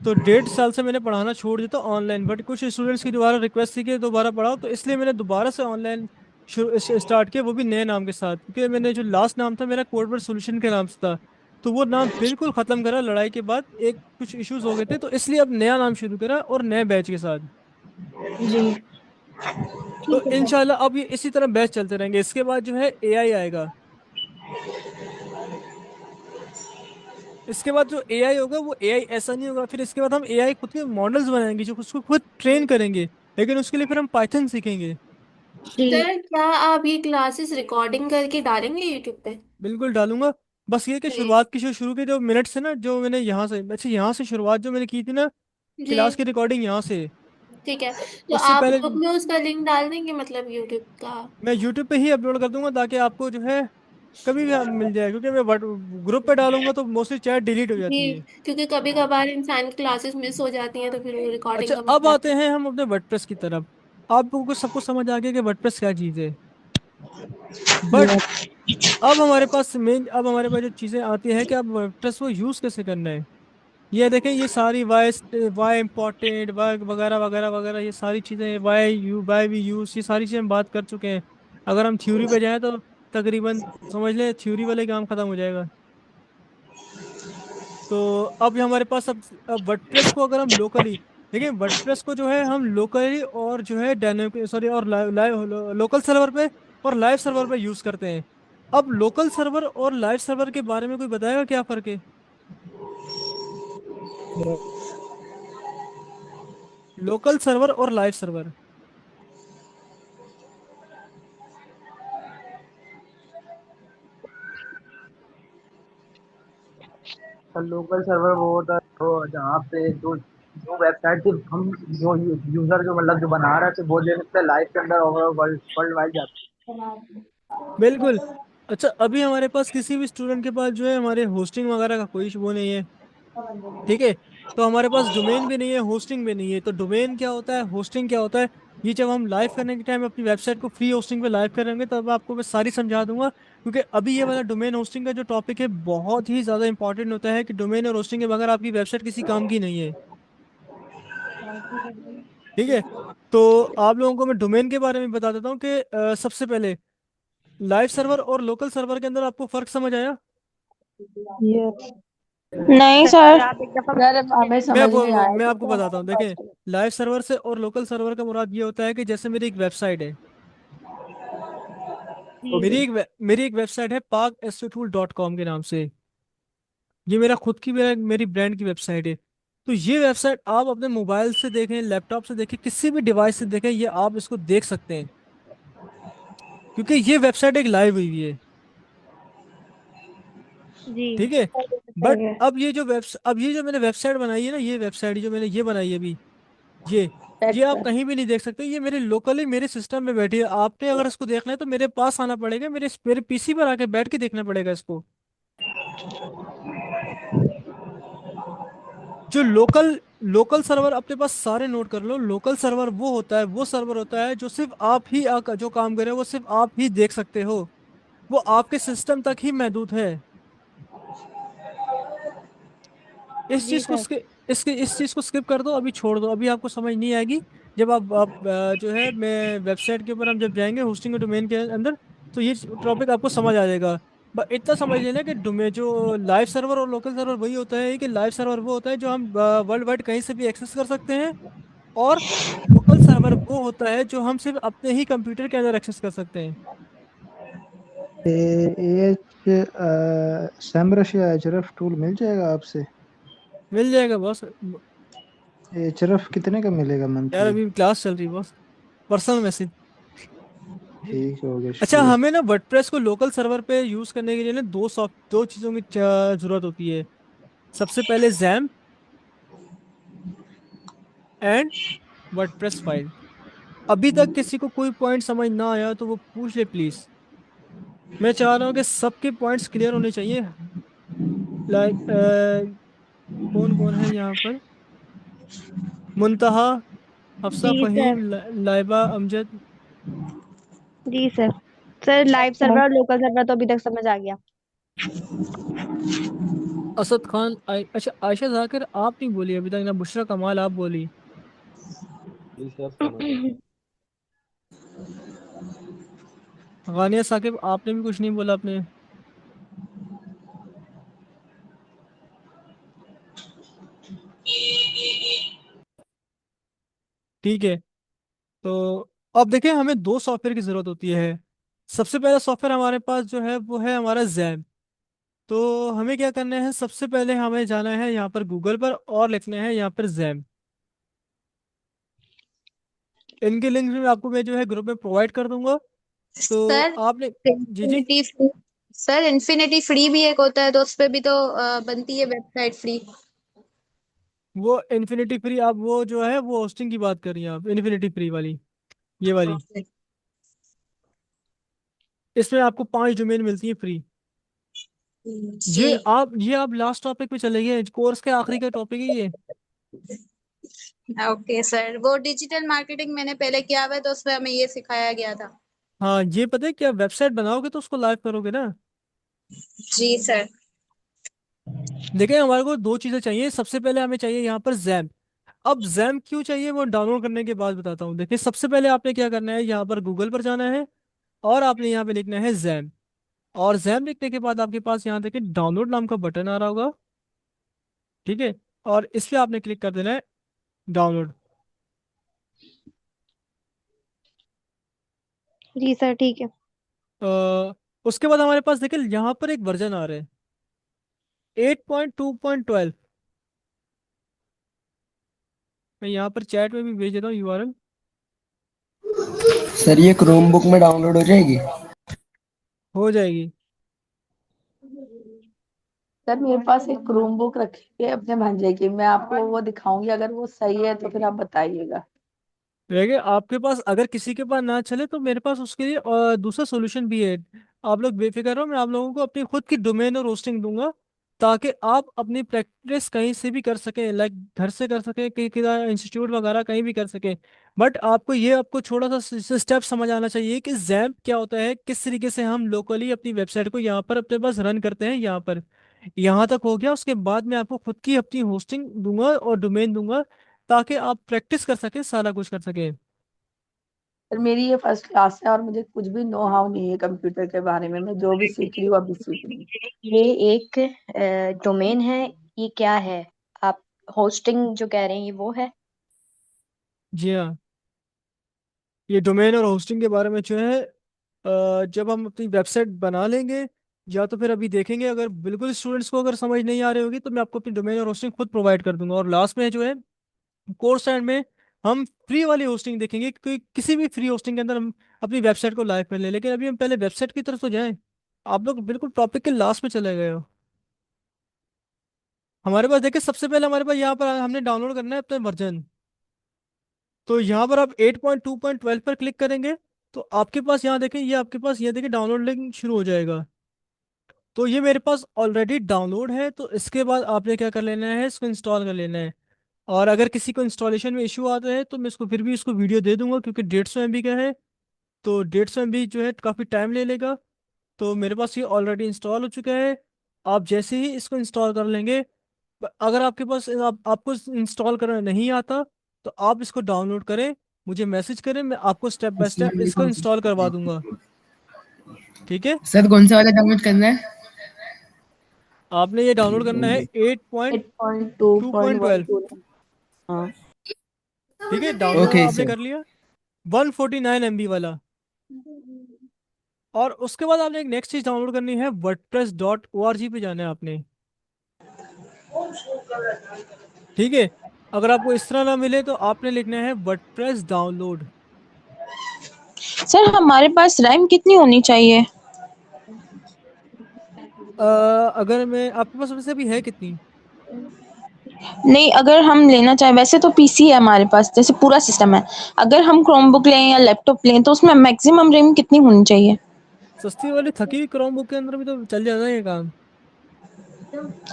B: तो 1.5 साल से मैंने पढ़ाना छोड़ दिया था ऑनलाइन, बट कुछ स्टूडेंट्स की दोबारा रिक्वेस्ट थी कि दोबारा पढ़ाओ, तो इसलिए मैंने दोबारा से ऑनलाइन स्टार्ट किया, वो भी नए नाम के साथ, क्योंकि मैंने जो लास्ट नाम था मेरा कोडवर्ड सॉल्यूशन के नाम से था, तो वो नाम बिल्कुल ख़त्म करा लड़ाई के बाद, एक कुछ इश्यूज हो गए थे, तो इसलिए अब नया नाम शुरू करा और नए बैच के साथ।
H: जी।
B: तो इंशाल्लाह अब ये इसी तरह बैच चलते रहेंगे। इसके बाद जो है एआई आएगा। इसके बाद जो एआई होगा वो एआई ऐसा नहीं होगा, फिर इसके बाद हम एआई खुद के मॉडल्स बनाएंगे जो उसको खुद ट्रेन करेंगे, लेकिन उसके लिए फिर हम पाइथन सीखेंगे।
C: जी।
I: सर क्या आप ये क्लासेस रिकॉर्डिंग करके डालेंगे यूट्यूब पे?
B: बिल्कुल डालूंगा। बस ये कि
I: जी।
B: शुरुआत की जो शुरू के जो मिनट्स है ना, जो मैंने यहाँ से, अच्छा यहाँ से शुरुआत जो मैंने की थी ना,
I: जी
B: क्लास की रिकॉर्डिंग यहाँ से।
I: ठीक है। तो
B: उससे
I: आप
B: पहले
I: ग्रुप में उसका लिंक डाल देंगे मतलब यूट्यूब का?
B: मैं यूट्यूब पे ही अपलोड कर दूंगा, ताकि आपको जो है कभी भी मिल जाए, क्योंकि मैं ग्रुप पे डालूंगा तो मोस्टली चैट डिलीट हो जाती
I: जी,
B: है।
I: क्योंकि कभी कभार इंसान की क्लासेस मिस हो जाती हैं तो फिर वो
B: अच्छा,
I: रिकॉर्डिंग का
B: अब
I: मसला
B: आते
I: आता है।
B: हैं हम अपने वर्डप्रेस की तरफ। आपको कुछ सबको समझ आ गया कि वर्डप्रेस क्या चीज़ है। बट अब हमारे पास जो चीज़ें आती हैं कि अब वर्डप्रेस को यूज़ कैसे करना है। ये देखें, ये सारी वाई इम्पोर्टेंट, वाई वगैरह वगैरह वगैरह, ये सारी चीज़ें, वाई वी यूज, ये सारी चीज़ें हम बात कर चुके हैं। अगर हम थ्योरी पे जाएं तो तकरीबन समझ लें थ्योरी वाले काम खत्म हो जाएगा। तो अब ये हमारे पास अब वर्डप्रेस को अगर हम लोकली, देखिए वर्डप्रेस को जो है हम लोकली और जो है डायनेमिक, सॉरी, और लोकल सर्वर पे और लाइव सर्वर पे यूज़ करते हैं। अब लोकल सर्वर और लाइव सर्वर के बारे में कोई बताएगा क्या फ़र्क है? लोकल सर्वर और live server.
J: Sir local server वो होता है तो जहाँ पे जो जो वेबसाइट सिर्फ हम जो यूजर जो मतलब जो बना रहा है सिर्फ वो ले सकते हैं, लाइव के अंदर ओवरऑल वर्ल्ड वर्ल्ड वाइड जाता
B: बिल्कुल। अच्छा, अभी हमारे पास किसी भी स्टूडेंट के पास जो है हमारे होस्टिंग वगैरह का कोई वो नहीं है, ठीक है। तो हमारे पास डोमेन भी नहीं है, होस्टिंग भी नहीं है। तो डोमेन क्या होता है, होस्टिंग क्या होता है, ये जब हम लाइव करने के टाइम अपनी वेबसाइट को फ्री होस्टिंग पे लाइव करेंगे तब आपको मैं सारी समझा दूंगा। क्योंकि अभी ये वाला डोमेन होस्टिंग का जो टॉपिक है बहुत ही ज़्यादा इंपॉर्टेंट होता है, कि डोमेन और होस्टिंग के बगैर आपकी वेबसाइट किसी काम की नहीं है, ठीक है। तो आप लोगों को मैं डोमेन के बारे में बता देता हूँ कि सबसे पहले लाइव सर्वर और लोकल सर्वर के अंदर आपको फ़र्क समझ आया?
A: ये
C: नहीं सर, आप एक दफा
A: सर हमें समझ नहीं आया
B: मैं आपको
A: क्योंकि
B: बताता
A: हमारे
B: हूँ,
A: पास
B: देखें। लाइव सर्वर से और लोकल सर्वर का मुराद ये होता है कि जैसे मेरी एक वेबसाइट है,
C: जी
B: मेरी एक वेबसाइट है parkinstitute.com के नाम से। ये मेरा खुद की मेरी ब्रांड की वेबसाइट है। तो ये वेबसाइट आप अपने मोबाइल से देखें, लैपटॉप से देखें, किसी भी डिवाइस से देखें, ये आप इसको देख सकते हैं, क्योंकि ये वेबसाइट एक लाइव हुई है,
C: जी
B: ठीक है। बट
C: सही है।
B: अब ये जो मैंने वेबसाइट बनाई है ना, ये वेबसाइट जो मैंने ये बनाई है अभी, ये ये
A: टेक्स्ट
B: आप
A: है।
B: कहीं भी नहीं देख सकते। ये मेरे लोकली मेरे सिस्टम में बैठी है। आपने अगर इसको देखना है तो मेरे पास आना पड़ेगा, मेरे पीसी पर आके बैठ के देखना पड़ेगा इसको। जो लोकल लोकल सर्वर अपने पास सारे नोट कर लो। लोकल सर्वर वो होता है, वो सर्वर होता है जो सिर्फ आप ही जो काम करे वो सिर्फ आप ही देख सकते हो, वो आपके सिस्टम तक ही महदूद है। इस
C: जी
B: चीज को
C: सर।
B: स्किप इसके इस चीज को स्किप कर दो, अभी छोड़ दो, अभी आपको समझ नहीं आएगी। जब आप जो है मैं वेबसाइट के ऊपर हम जब जाएंगे होस्टिंग और डोमेन के अंदर, तो ये टॉपिक आपको समझ आ जाएगा। बस इतना समझ लेना कि डोमेन जो लाइव सर्वर और लोकल सर्वर वही होता है, कि लाइव सर्वर वो होता है जो हम वर्ल्ड वाइड कहीं से भी एक्सेस कर सकते हैं, और लोकल सर्वर वो होता है जो हम सिर्फ अपने ही कंप्यूटर के अंदर एक्सेस कर सकते हैं।
F: एच सैमरश या एचरफ टूल मिल जाएगा आपसे?
B: मिल जाएगा बॉस।
F: एचरफ कितने का मिलेगा
B: यार
F: मंथली?
B: अभी क्लास चल रही है बॉस, पर्सनल मैसेज।
F: ठीक हो गया,
B: अच्छा,
F: शुक्रिया।
B: हमें ना वर्डप्रेस को लोकल सर्वर पे यूज करने के लिए ना दो चीजों की जरूरत होती है। सबसे पहले जैम एंड वर्डप्रेस फाइल। अभी तक किसी को कोई पॉइंट समझ ना आया तो वो पूछ ले प्लीज। मैं चाह रहा हूँ कि सबके पॉइंट्स क्लियर होने चाहिए। लाइक कौन कौन है यहाँ पर? मुंतहा, हफ्सा,
C: जी सर।
B: फहीम, लाइबा, अमजद।
C: जी सर। सर लाइव सर्वर और लोकल सर्वर तो अभी तक समझ आ गया।
B: असद खान, अच्छा आयशा जाकिर आप नहीं बोली अभी तक ना, बुशरा कमाल आप बोली। गानिया साकिब आपने भी कुछ नहीं बोला आपने। ठीक है। तो अब देखिए, हमें दो सॉफ्टवेयर की जरूरत होती है। सबसे पहला सॉफ्टवेयर हमारे पास जो है वो है हमारा जैम। तो हमें क्या करना है, सबसे पहले हमें जाना है यहाँ पर गूगल पर और लिखना है यहाँ पर जैम। इनके लिंक भी आपको मैं जो है ग्रुप में प्रोवाइड कर दूंगा। तो
K: सर
B: आपने, जी जी,
K: infinity free, sir infinity free भी एक होता है तो उस पे भी तो बनती है वेबसाइट फ्री।
B: वो इन्फिनिटी फ्री, आप वो जो है वो होस्टिंग की बात कर रही हैं आप, इन्फिनिटी फ्री वाली, ये वाली। इसमें आपको 5 डोमेन मिलती है फ्री।
K: जी
B: ये आप लास्ट टॉपिक पे चले गए, कोर्स के आखिरी का टॉपिक है ये।
K: ओके सर, वो डिजिटल मार्केटिंग मैंने पहले किया हुआ है तो उसमें हमें ये सिखाया गया था।
B: हाँ, ये पता है क्या, वेबसाइट बनाओगे तो उसको लाइव करोगे ना।
K: जी सर।
B: देखिए, हमारे को दो चीज़ें चाहिए। सबसे पहले हमें चाहिए यहाँ पर जैम। अब जैम क्यों चाहिए वो डाउनलोड करने के बाद बताता हूँ। देखिए, सबसे पहले आपने क्या करना है, यहाँ पर गूगल पर जाना है और आपने यहाँ पे लिखना है जैम। और जैम लिखने के बाद आपके पास यहाँ देखिए डाउनलोड नाम का बटन आ रहा होगा, ठीक है। और इस पे आपने क्लिक कर देना है डाउनलोड।
C: जी सर ठीक है।
B: उसके बाद हमारे पास देखिए यहाँ पर एक वर्जन आ रहा है 8.2.12। मैं यहाँ पर चैट में भी भेज देता हूँ यूआरएल।
E: सर ये क्रोम बुक में डाउनलोड हो जाएगी?
B: हो जाएगी।
A: सर मेरे पास एक क्रोम बुक रखी है अपने भांजे की, मैं आपको वो दिखाऊंगी, अगर वो सही है तो फिर आप बताइएगा।
B: देखिए, आपके पास अगर किसी के पास ना चले तो मेरे पास उसके लिए दूसरा सोल्यूशन भी है। आप लोग बेफिक्र रहो, मैं आप लोगों को अपनी खुद की डोमेन और होस्टिंग दूंगा, ताकि आप अपनी प्रैक्टिस कहीं से भी कर सकें, लाइक घर से कर सकें, कहीं इंस्टीट्यूट वगैरह कहीं भी कर सकें। बट आपको थोड़ा सा स्टेप समझ आना चाहिए कि जैम्प क्या होता है, किस तरीके से हम लोकली अपनी वेबसाइट को यहाँ पर अपने पास रन करते हैं। यहाँ पर यहाँ तक हो गया। उसके बाद मैं आपको खुद की अपनी होस्टिंग दूंगा और डोमेन दूंगा, ताकि आप प्रैक्टिस कर सकें, सारा कुछ कर सकें।
A: सर मेरी ये फर्स्ट क्लास है और मुझे कुछ भी नो हाउ नहीं है कंप्यूटर के बारे में, मैं जो भी सीख रही हूँ अभी सीख रही हूँ।
L: ये एक डोमेन है, ये क्या है? आप होस्टिंग जो कह रहे हैं ये वो है?
B: जी हाँ, ये डोमेन और होस्टिंग के बारे में जो है जब हम अपनी वेबसाइट बना लेंगे, या तो फिर अभी देखेंगे, अगर बिल्कुल स्टूडेंट्स को अगर समझ नहीं आ रही होगी तो मैं आपको अपनी डोमेन और होस्टिंग खुद प्रोवाइड कर दूंगा। और लास्ट में जो है कोर्स एंड में हम फ्री वाली होस्टिंग देखेंगे कि किसी भी फ्री होस्टिंग के अंदर हम अपनी वेबसाइट को लाइव कर ले। लेकिन अभी हम पहले वेबसाइट की तरफ तो जाएं। आप लोग बिल्कुल टॉपिक के लास्ट में चले गए हो। हमारे पास देखिए, सबसे पहले हमारे पास यहाँ पर हमने डाउनलोड करना है अपना वर्जन। तो यहाँ पर आप 8.2.12 पर क्लिक करेंगे तो आपके पास यहाँ देखें, ये आपके पास ये देखिए डाउनलोडिंग शुरू हो जाएगा। तो ये मेरे पास ऑलरेडी डाउनलोड है। तो इसके बाद आपने क्या कर लेना है, इसको इंस्टॉल कर लेना है। और अगर किसी को इंस्टॉलेशन में इशू आता है तो मैं इसको फिर भी इसको वीडियो दे दूंगा, क्योंकि 150 MB का है। तो 150 MB जो है काफ़ी टाइम ले लेगा। तो मेरे पास ये ऑलरेडी इंस्टॉल हो चुका है। आप जैसे ही इसको इंस्टॉल कर लेंगे, अगर आपके पास आपको इंस्टॉल करना नहीं आता तो आप इसको डाउनलोड करें, मुझे मैसेज करें, मैं आपको स्टेप बाय स्टेप इसको इंस्टॉल करवा दूंगा। ठीक है।
E: सर कौन सा वाला डाउनलोड करना है?
B: आपने ये डाउनलोड करना है 8.2.12।
A: 8.2.12। हाँ
B: ठीक है, डाउनलोड
E: ओके
B: आपने
E: सर।
B: कर लिया 149 MB वाला। और उसके बाद आपने एक नेक्स्ट चीज डाउनलोड करनी है, wordpress.org पे जाना है आपने। ठीक है। अगर आपको इस तरह ना मिले तो आपने लिखना है वर्डप्रेस डाउनलोड।
M: सर हमारे पास रैम कितनी होनी चाहिए?
B: अगर मैं आपके पास वैसे अभी है कितनी?
M: नहीं, अगर हम लेना चाहें, वैसे तो पीसी है हमारे पास, जैसे पूरा सिस्टम है। अगर हम क्रोमबुक लें या लैपटॉप लें तो उसमें मैक्सिमम रैम कितनी होनी चाहिए?
B: सस्ती वाली थकी हुई क्रोम बुक के अंदर भी तो चल जाता है ये काम।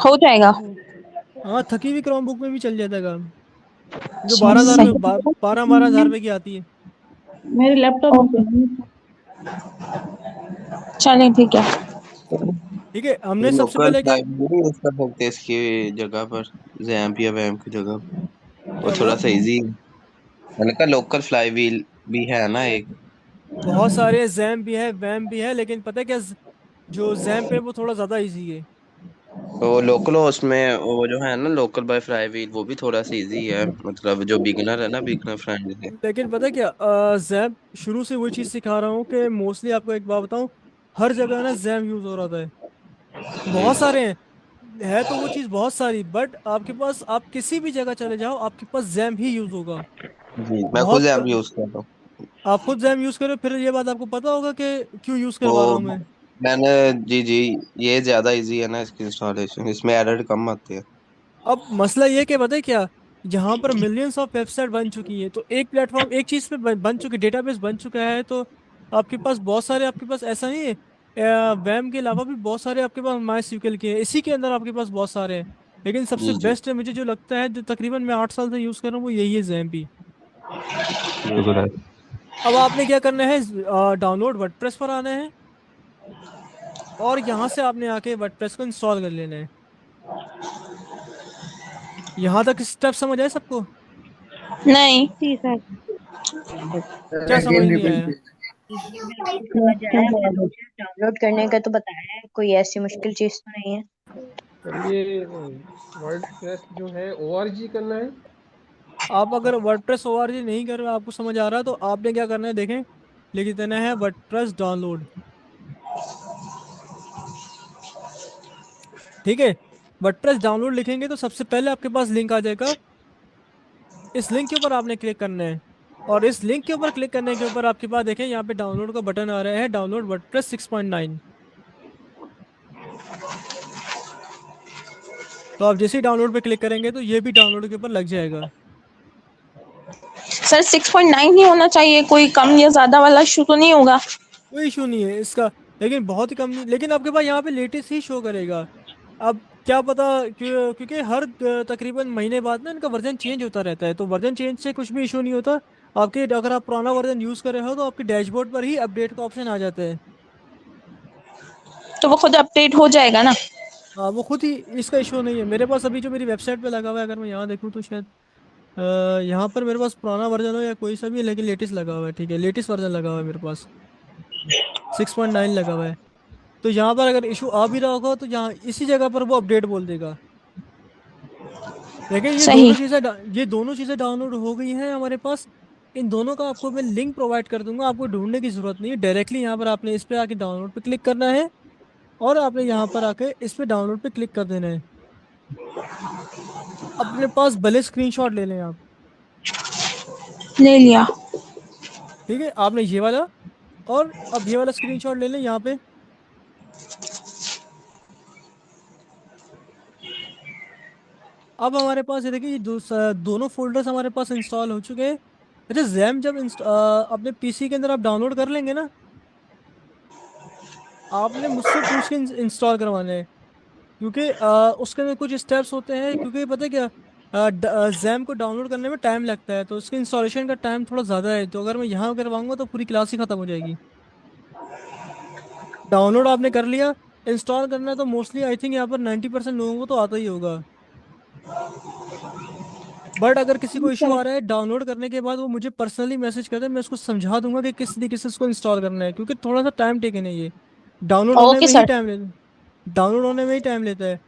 M: हो जाएगा।
B: हाँ, थकी हुई क्रोम बुक में भी चल जाता है काम, जो
M: अच्छा,
B: 12,000 रुपए की आती है।
G: मेरे लैपटॉप
M: ओके, चलें ठीक है।
B: ठीक है, हमने सबसे
N: लोकल
B: पहले क्या
N: फ्लाइट भी यूज कर सकते हैं इसकी जगह पर, जैम्प या वैम्प की जगह पर। वो
B: क्या
N: थोड़ा
B: बोला?
N: सा इजी, मैंने कहा लोकल फ्लाई व्हील भी है ना एक।
B: बहुत सारे जैम भी है, वैम भी है, लेकिन पता है क्या, जो जैम पे वो थोड़ा ज़्यादा इजी है।
N: तो लोकल होस्ट में वो जो है ना लोकल बाय फ्लाई व्हील, वो भी थोड़ा सा इजी है, मतलब जो बिगनर है ना, बिगनर फ्रेंडली है।
B: लेकिन पता है क्या, जैम शुरू से वही चीज़ सिखा रहा हूँ कि मोस्टली आपको एक बात बताऊँ, हर जगह ना जैम यूज़ हो रहा था।
N: जी
B: बहुत
N: जी
B: सारे हैं, है तो वो चीज़ बहुत सारी, बट आपके पास आप किसी भी जगह चले जाओ आपके पास जैम ही यूज़ होगा।
N: जी, मैं खुद
B: बहुत
N: ऐप यूज करता हूँ।
B: आप खुद जैम यूज़ करो, फिर ये बात आपको पता होगा कि क्यों यूज़ करवा रहा
N: वो
B: हूँ मैं।
N: मैंने, जी जी, ये ज्यादा इजी है ना इसकी इंस्टॉलेशन, इसमें एरर कम आती है।
B: अब मसला ये कि पता है क्या, यहाँ पर मिलियंस ऑफ वेबसाइट बन चुकी है, तो एक प्लेटफॉर्म एक चीज़ पे बन चुकी, डेटाबेस बन चुका है, तो आपके पास बहुत सारे, आपके पास ऐसा नहीं है, वैम के अलावा भी बहुत सारे आपके पास माई SQL के हैं, इसी के अंदर आपके पास बहुत सारे हैं। लेकिन सबसे
N: जी जी,
B: बेस्ट है मुझे जो लगता है, जो तकरीबन मैं 8 साल से यूज़ कर रहा हूँ, वो यही है जैम्पी।
N: बिल्कुल है।
B: अब आपने क्या करना है, डाउनलोड वर्डप्रेस पर आना है, और यहाँ से आपने आके वर्डप्रेस को इंस्टॉल कर लेना है। यहाँ तक स्टेप समझ आए सबको?
M: नहीं।
C: जी सर।
B: क्या समझ
E: अगेन
B: नहीं
E: रिपीट
B: आया?
L: जी बिल्कुल समझ आया। आपने प्रोसेस डाउनलोड करने का तो बताया है, कोई ऐसी मुश्किल चीज तो नहीं है।
O: सर ये वर्डप्रेस जो है ओआरजी करना है।
B: आप अगर वर्डप्रेस ORG नहीं कर रहे, आपको समझ आ रहा है, तो आपने क्या करना है, देखें, लिख देना है वर्डप्रेस डाउनलोड। ठीक है, वर्डप्रेस डाउनलोड लिखेंगे तो सबसे पहले आपके पास लिंक आ जाएगा, इस लिंक के ऊपर आपने क्लिक करना है, और इस लिंक के ऊपर क्लिक करने के ऊपर आपके पास देखें यहाँ पे डाउनलोड का बटन आ रहा है, डाउनलोड वर्डप्रेस 6.9। तो आप जैसे ही डाउनलोड पे क्लिक करेंगे तो ये भी डाउनलोड के ऊपर लग जाएगा।
M: सर 6.9 ही होना चाहिए, कोई कम या ज्यादा वाला इशू तो नहीं होगा?
B: कोई इशू नहीं है इसका, लेकिन बहुत ही कम नहीं, लेकिन आपके पास यहाँ पे लेटेस्ट ही शो करेगा। अब क्या पता, क्योंकि हर तकरीबन महीने बाद ना इनका वर्जन चेंज होता रहता है, तो वर्जन चेंज से कुछ भी इशू नहीं होता। आपके अगर आप पुराना वर्जन यूज़ कर रहे हो तो आपके डैशबोर्ड पर ही अपडेट का ऑप्शन आ जाता है।
M: तो वो खुद अपडेट हो जाएगा ना?
B: हाँ, वो खुद ही, इसका इशू नहीं है। मेरे पास अभी जो मेरी वेबसाइट पे लगा हुआ है, अगर मैं यहाँ देखूँ तो शायद यहाँ पर मेरे पास पुराना वर्जन हो या कोई सा भी है, लेकिन लेटेस्ट लगा हुआ है। ठीक है, लेटेस्ट वर्जन लगा हुआ है मेरे पास, 6.9 लगा हुआ है। तो यहाँ पर अगर इशू आ भी रहा होगा तो यहाँ इसी जगह पर वो अपडेट बोल देगा। देखिए
M: सही।
B: ये दोनों चीज़ें डाउनलोड हो गई हैं हमारे पास। इन दोनों का आपको मैं लिंक प्रोवाइड कर दूंगा, आपको ढूंढने की जरूरत नहीं है, डायरेक्टली यहाँ पर आपने इस पे आके डाउनलोड पे क्लिक करना है, और आपने यहाँ पर आके इस पे डाउनलोड पे क्लिक कर देना है। अपने पास भले स्क्रीनशॉट ले लें आप।
M: ले लिया।
B: ठीक है, आपने ये वाला, और अब ये वाला स्क्रीनशॉट ले लें यहाँ पे। अब हमारे पास ये देखिए, ये दोनों फोल्डर्स हमारे पास इंस्टॉल हो चुके हैं। अच्छा, जैम जब अपने PC के अंदर आप डाउनलोड कर लेंगे ना, आपने मुझसे पूछ के इंस्टॉल करवाना है, क्योंकि उसके अंदर कुछ स्टेप्स होते हैं, क्योंकि पता है क्या, जैम को डाउनलोड करने में टाइम लगता है, तो उसके इंस्टॉलेशन का टाइम थोड़ा ज़्यादा है, तो अगर मैं यहाँ करवाऊंगा तो पूरी क्लास ही ख़त्म हो जाएगी। डाउनलोड आपने कर लिया, इंस्टॉल करना है तो मोस्टली आई थिंक यहाँ पर 90% लोगों को तो आता ही होगा। बट अगर किसी को इशू आ रहा है डाउनलोड करने के बाद, वो मुझे पर्सनली मैसेज कर दे, मैं उसको समझा दूंगा कि किस तरीके से इसको इंस्टॉल करना है, क्योंकि थोड़ा सा टाइम टेकन है ये, डाउनलोड होने
M: ओके
B: में ही
M: सर।
B: टाइम ले डाउनलोड होने में ही टाइम लेता है।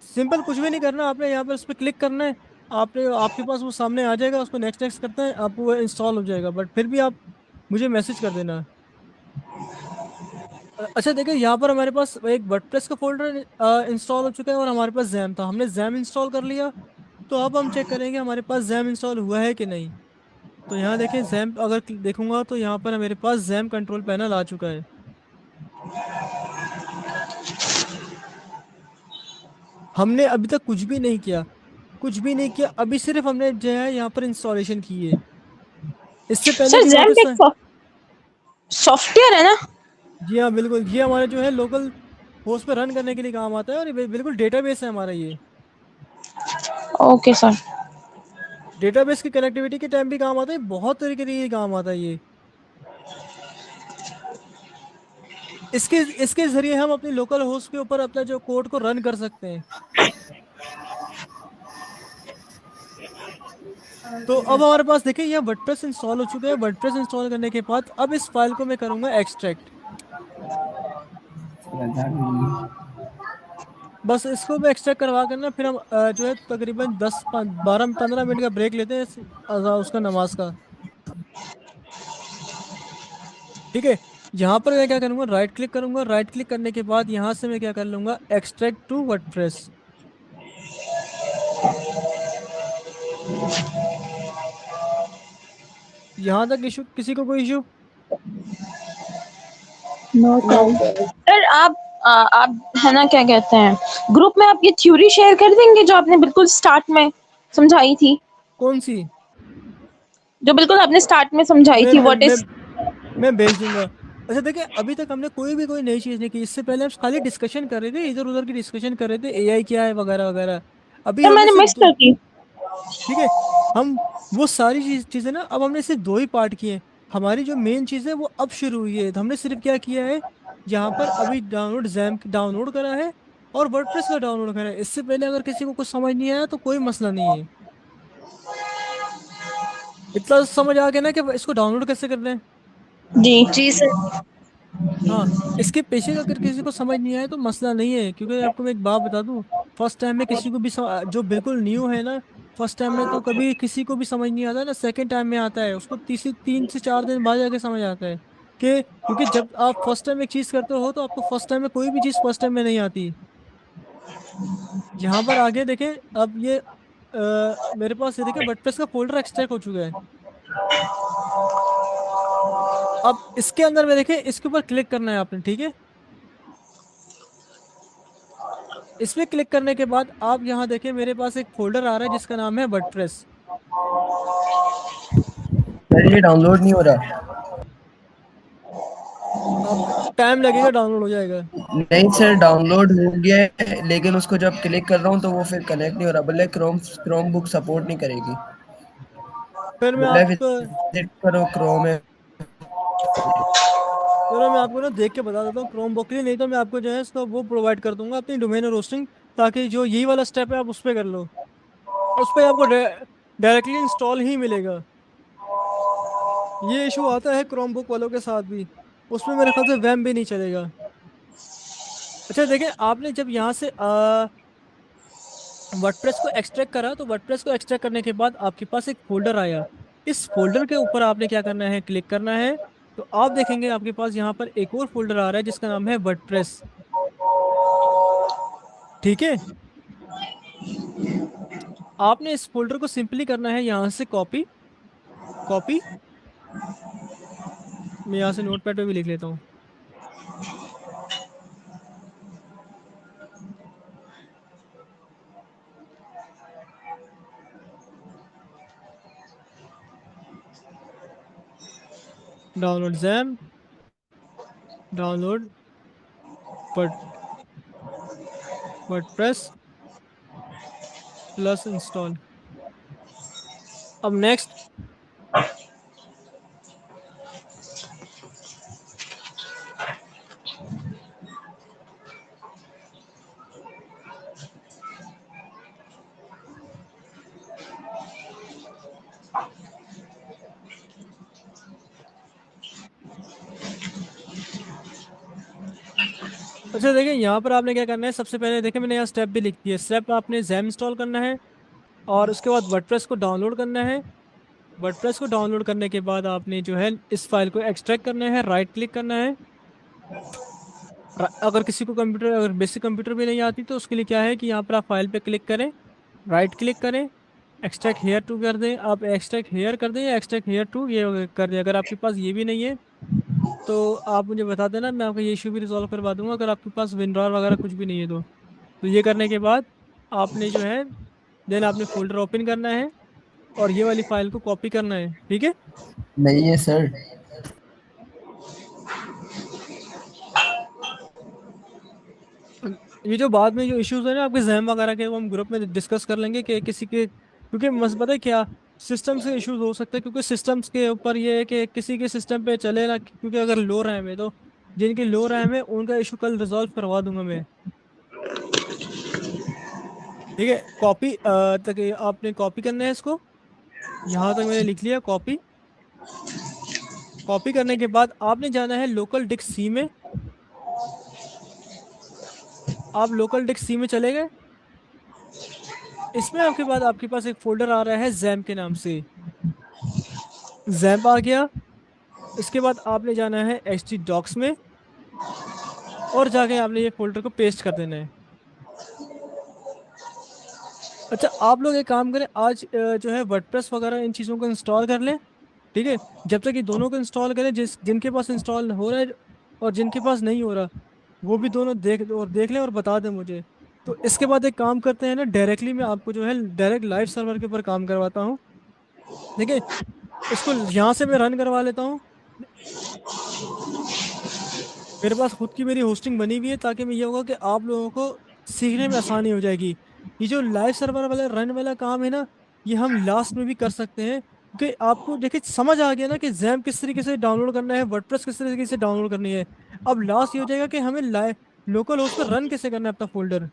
B: सिंपल कुछ भी नहीं करना, आपने यहाँ पर उस पर क्लिक करना है, आपने आपके पास वो सामने आ जाएगा, उसको नेक्स्ट नेक्स्ट करते हैं, आप वो इंस्टॉल हो जाएगा, बट फिर भी आप मुझे मैसेज कर देना। अच्छा देखिए, यहाँ पर हमारे पास एक वर्डप्रेस का फोल्डर इंस्टॉल हो चुका है, और हमारे पास जैम था, हमने जैम इंस्टॉल कर लिया। तो अब हम चेक करेंगे हमारे पास जैम इंस्टॉल हुआ है कि नहीं। तो यहाँ देखें, जैम अगर देखूंगा तो यहाँ पर मेरे पास जैम कंट्रोल पैनल आ चुका है। हमने अभी तक कुछ भी नहीं किया, कुछ भी नहीं किया, अभी सिर्फ हमने जो है यहाँ पर इंस्टॉलेशन की है। इससे पहले
M: सर
B: जो यहाँ पे
M: जैम एक सॉफ्टवेयर है ना?
B: जी हाँ बिल्कुल, ये हमारे जो है लोकल होस्ट पे रन करने के लिए काम आता है, और ये बिल्कुल डेटाबेस है हमारा ये।
M: Okay sir.
B: डेटाबेस की कनेक्टिविटी के टाइम भी काम आता है, बहुत तरीके से काम आता है ये। इसके इसके जरिए हम अपनी लोकल होस्ट के ऊपर अपना जो कोड को रन कर सकते हैं। तो अब हमारे पास देखिए, यह वर्डप्रेस इंस्टॉल हो चुका है। वर्डप्रेस इंस्टॉल करने के बाद अब इस फाइल को मैं करूंगा एक्सट्रैक्ट। बस इसको भी एक्सट्रैक्ट करवा कर ना फिर हम जो है तकरीबन 10-12-15 मिनट का ब्रेक लेते हैं उसका नमाज का। ठीक है। यहाँ पर मैं क्या करूँगा, राइट क्लिक करूंगा। राइट क्लिक करने के बाद यहाँ से मैं क्या कर लूंगा, एक्सट्रैक्ट टू वर्डप्रेस। यहाँ तक इशू, किसी को कोई इशू?
M: नो सर आप है ना क्या कहते हैं, ग्रुप में आप ये थ्योरी शेयर कर देंगे जो आपने बिल्कुल स्टार्ट में समझाई थी?
B: कौन सी?
M: जो बिल्कुल आपने स्टार्ट में समझाई थी, व्हाट इज।
B: मैं भेज दूंगा। अच्छा देखिए, अभी तक हमने कोई नई चीज़ नहीं की। इससे पहले हम खाली डिस्कशन कर रहे थे, इधर उधर की डिस्कशन कर रहे थे, एआई क्या है वगैरह वगैरह। अभी
M: सर
B: हमने
M: मैंने
B: सिर्फ
M: मिस कर दी।
B: ठीक है, हम वो सारी चीज़ें ना अब हमने सिर्फ 2 ही पार्ट किए हैं। हमारी जो मेन चीज़ है वो अब शुरू हुई है। तो हमने सिर्फ क्या किया है, यहाँ पर अभी जैम्प डाउनलोड करा है और वर्डप्रेस का डाउनलोड करा है। इससे पहले अगर किसी को कुछ समझ नहीं आया तो कोई मसला नहीं है। इतना समझ आ गया ना कि इसको डाउनलोड कैसे करना है।
K: जी सर।
B: हाँ, इसके पीछे का अगर किसी को समझ नहीं आया तो मसला नहीं है, क्योंकि आपको मैं एक बात बता दूं, फर्स्ट टाइम में किसी को भी जो बिल्कुल न्यू है ना, फर्स्ट टाइम में तो कभी किसी को भी समझ नहीं आता ना, सेकंड टाइम में आता है उसको। 3 से 4 दिन बाद जाके समझ आता है कि, क्योंकि जब आप फर्स्ट टाइम एक चीज़ करते हो तो आपको फर्स्ट टाइम में कोई भी चीज़ फर्स्ट टाइम में नहीं आती। यहाँ पर आगे देखें, अब ये मेरे पास ये देखें वर्डप्रेस का फोल्डर एक्सट्रैक्ट हो चुका है। अब इसके अंदर में देखें, इसके ऊपर क्लिक करना है आपने। ठीक है, इसमें क्लिक करने के बाद आप यहाँ देखें, मेरे पास एक फोल्डर आ रहा है जिसका नाम है वर्डप्रेस।
E: सर ये डाउनलोड नहीं हो रहा।
B: अब टाइम लगेगा, डाउनलोड हो जाएगा।
E: नहीं सर, डाउनलोड हो गया है, लेकिन उसको जब क्लिक कर रहा हूँ तो वो फिर कनेक्ट नहीं हो रहा। बोले क्रोम बुक सपोर्ट नहीं करेगी।
B: फिर मैं
E: बोले
B: आपको
E: विजिट करो क्रोम में।
B: चलो मैं आपको ना देख के बता देता हूँ क्रोम बुक के लिए, नहीं तो मैं आपको जो है इसका वो प्रोवाइड कर दूंगा, अपनी डोमेन और होस्टिंग, ताकि जो यही वाला स्टेप है आप उस पर कर लो। उस पर आपको डायरेक्टली इंस्टॉल ही मिलेगा। ये इशू आता है क्रोम बुक वालों के साथ भी, उसमें मेरे ख्याल से वैम भी नहीं चलेगा। अच्छा देखिए, आपने जब यहाँ से वर्डप्रेस को एक्सट्रैक्ट करा, तो वर्डप्रेस को एक्सट्रैक्ट करने के बाद आपके पास एक फोल्डर आया। इस फोल्डर के ऊपर आपने क्या करना है, क्लिक करना है। तो आप देखेंगे आपके पास यहाँ पर एक और फोल्डर आ रहा है जिसका नाम है वर्डप्रेस। ठीक है, आपने इस फोल्डर को सिंपली करना है यहाँ से कॉपी। कॉपी, मैं यहाँ से नोटपैड पे भी लिख लेता हूँ। Download jam, download WordPress plus install. अब नेक्स्ट, अच्छा देखिए, यहाँ पर आपने क्या करना है, सबसे पहले देखिए मैंने यहाँ स्टेप भी लिख दिया। स्टेप आपने जैम इंस्टॉल करना है और उसके बाद वर्डप्रेस को डाउनलोड करना है। वर्डप्रेस को डाउनलोड करने के बाद आपने जो है इस फाइल को एक्सट्रैक्ट करना है, राइट क्लिक करना है। अगर किसी को कंप्यूटर, अगर बेसिक कंप्यूटर भी नहीं आती तो उसके लिए क्या है कि यहाँ पर आप फाइल पे क्लिक करें, राइट क्लिक करें, एक्सट्रैक्ट हेयर टू कर दें। आप एक्सट्रैक्ट हेयर कर दें या एक्सट्रैक्ट हेयर टू ये कर दें। अगर आपके पास ये भी नहीं है तो आप मुझे बता देना, मैं आपका ये इशू भी रिजॉल्व करवा दूंगा। अगर आपके पास विंडोर वगैरह कुछ भी नहीं है तो ये करने के बाद आपने जो है देन आपने फोल्डर ओपन करना है और ये वाली फाइल को कॉपी करना है। ठीक है,
E: नहीं है सर।
B: ये जो बाद में जो इश्यूज है ना आपके जैम वगैरह के, वो हम ग्रुप में डिस्कस कर लेंगे कि किसी के, क्योंकि मस पता है क्या, सिस्टम से इश्यूज हो सकते हैं। क्योंकि सिस्टम्स के ऊपर ये है कि किसी के सिस्टम पे चले ना, क्योंकि अगर लो रैम है तो जिनकी लो रैम है उनका इशू कल रिजॉल्व करवा दूंगा मैं। ठीक है, कॉपी तक आपने कॉपी करना है इसको। यहाँ तक मैंने लिख लिया कॉपी। कॉपी करने के बाद आपने जाना है लोकल डिस्क सी में। आप लोकल डिस्क सी में चले गए। इसमें आपके बाद आपके पास एक फोल्डर आ रहा है जैम के नाम से। जैम्प आ गया। इसके बाद आपने जाना है एच डॉक्स में और जाके आपने ये फोल्डर को पेस्ट कर देना है। अच्छा, आप लोग एक काम करें, आज जो है वर्डप्रेस वगैरह इन चीज़ों को इंस्टॉल कर लें। ठीक है, जब तक ये दोनों को इंस्टॉल करें, जिनके पास इंस्टॉल हो रहा है और जिनके पास नहीं हो रहा, वो भी दोनों देख लें और बता दें मुझे। तो इसके बाद एक काम करते हैं ना, डायरेक्टली मैं आपको जो है डायरेक्ट लाइव सर्वर के ऊपर काम करवाता हूँ। ठीक है, इसको यहाँ से मैं रन करवा लेता हूँ। मेरे पास खुद की मेरी होस्टिंग बनी हुई है, ताकि मैं ये होगा कि आप लोगों को सीखने में आसानी हो जाएगी। ये जो लाइव सर्वर वाला रन वाला काम है ना, ये हम लास्ट में भी कर सकते हैं, क्योंकि आपको देखिए समझ आ गया ना कि जैम किस तरीके से डाउनलोड करना है, वर्डप्रेस किस तरीके से डाउनलोड करनी है। अब लास्ट ये हो जाएगा कि हमें लाइव लोकल होस्ट पर रन कैसे करना है अपना फोल्डर।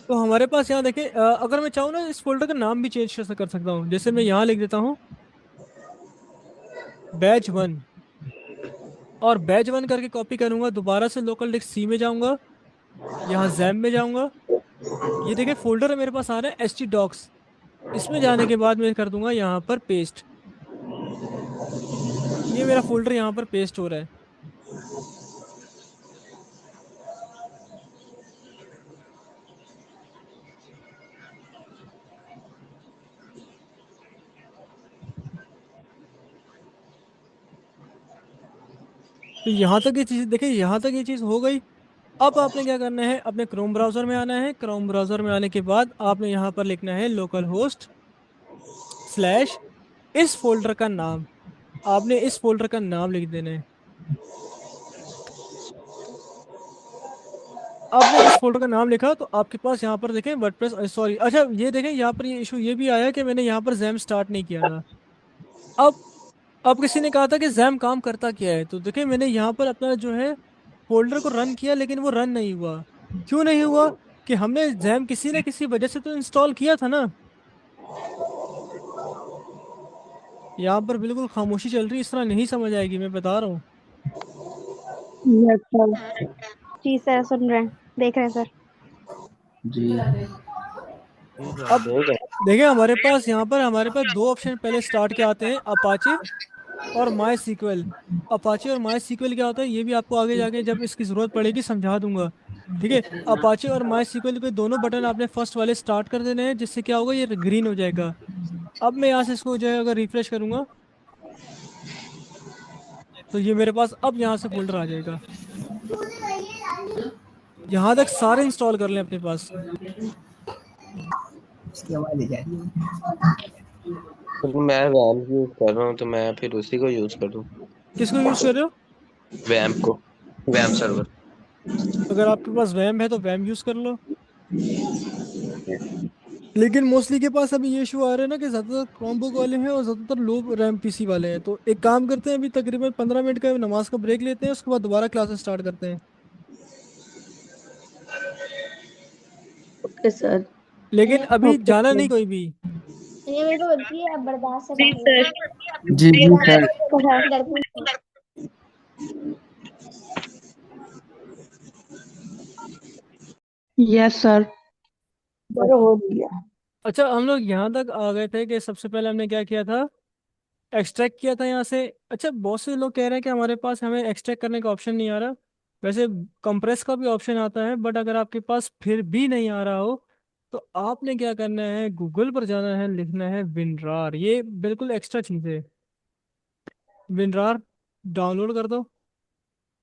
B: तो हमारे पास यहाँ देखिए, अगर मैं चाहूँ ना, इस फोल्डर का नाम भी चेंज कर सकता हूँ। जैसे मैं यहाँ लिख देता हूँ बैच 1, और बैच 1 करके कॉपी करूंगा, दोबारा से लोकल डिस्क सी में जाऊंगा, यहाँ जैम में जाऊंगा। ये देखिए फोल्डर मेरे पास आ रहा है htdocs। इसमें जाने के बाद मैं कर दूंगा यहाँ पर पेस्ट। ये मेरा फोल्डर यहाँ पर पेस्ट हो रहा है। तो यहाँ तक ये चीज़ देखिए, यहाँ तक ये चीज़ हो गई। अब आपने क्या करना है, अपने क्रोम ब्राउज़र में आना है। क्रोम ब्राउज़र में आने के बाद आपने यहाँ पर लिखना है लोकल होस्ट स्लैश इस फोल्डर का नाम। आपने इस फोल्डर का नाम लिख देना है। आपने इस फोल्डर का नाम लिखा तो आपके पास यहाँ पर देखें वर्डप्रेस, सॉरी, अच्छा ये देखें यहाँ पर ये इशू ये भी आया कि मैंने यहाँ पर जैम स्टार्ट नहीं किया था। अब अब किसी ने कहा था कि जैम काम करता क्या है, तो देखिए मैंने यहाँ पर अपना जो है फोल्डर को रन किया, लेकिन वो रन नहीं हुआ। क्यों नहीं हुआ? कि हमने जैम किसी न किसी वजह से तो इंस्टॉल किया था ना। यहाँ पर बिल्कुल खामोशी चल रही है, इस तरह नहीं समझ आएगी, मैं बता रहा हूँ।
C: Yes sir. जी सर, सुन रहे हैं, देख रहे हैं सर।
E: जी
B: अब देखिए हमारे पास यहाँ पर हमारे पास दो ऑप्शन पहले स्टार्ट के आते हैं, अपाचे और माई सीक्वल। अपाचे और माई सीक्वल क्या होता है, ये भी आपको आगे जाके जब इसकी ज़रूरत पड़ेगी समझा दूंगा। ठीक है, अपाचे और माई सीक्वल के दोनों बटन आपने फर्स्ट वाले स्टार्ट कर देने हैं, जिससे क्या होगा, ये ग्रीन हो जाएगा। अब मैं यहाँ से इसको जो है अगर रिफ्रेश करूँगा तो ये मेरे पास अब यहाँ से फोल्डर आ जाएगा। यहाँ तक सारे इंस्टॉल कर लें अपने पास।
E: उसकी आवाज ही जाएगी।
N: तो मैं वैम्प यूज कर रहा हूँ, तो मैं फिर उसी को यूज कर दूँ।
B: किसको यूज कर रहे हो?
N: वैम्प को, वैम्प सर्वर।
B: अगर आपके पास वैम है तो वैम यूज कर लो। लेकिन मोस्टली के पास अभी ये इशू आ रहा है ना कि ज़्यादातर क्रोमबुक वाले हैं और ज़्यादातर लो रैम पीसी वाले हैं। तो एक काम करते हैं, अभी तकरीबन 15 मिनट का नमाज का ब्रेक लेते हैं, उसके बाद दोबारा क्लासेस स्टार्ट करते हैं।
A: Okay sir.
B: लेकिन अभी
A: ओके
B: जाना
A: सर।
B: नहीं कोई भी।
K: ये मेरे को बोलती है, अब बर्दाश्त से
D: जी
K: बाहर
D: सर।
E: जी जी सर।
F: Yes sir.
A: हो गया।
B: अच्छा, हम लोग यहाँ तक आ गए थे कि सबसे पहले हमने क्या किया था, एक्सट्रैक्ट किया था यहाँ से। अच्छा, बहुत से लोग कह रहे हैं कि हमारे पास हमें एक्सट्रैक्ट करने का ऑप्शन नहीं आ रहा। वैसे कंप्रेस का भी ऑप्शन आता है, बट अगर आपके पास फिर भी नहीं आ रहा हो तो आपने क्या करना है, गूगल पर जाना है, लिखना है विनरार। ये बिल्कुल एक्स्ट्रा चीज़ है। विनरार डाउनलोड कर दो,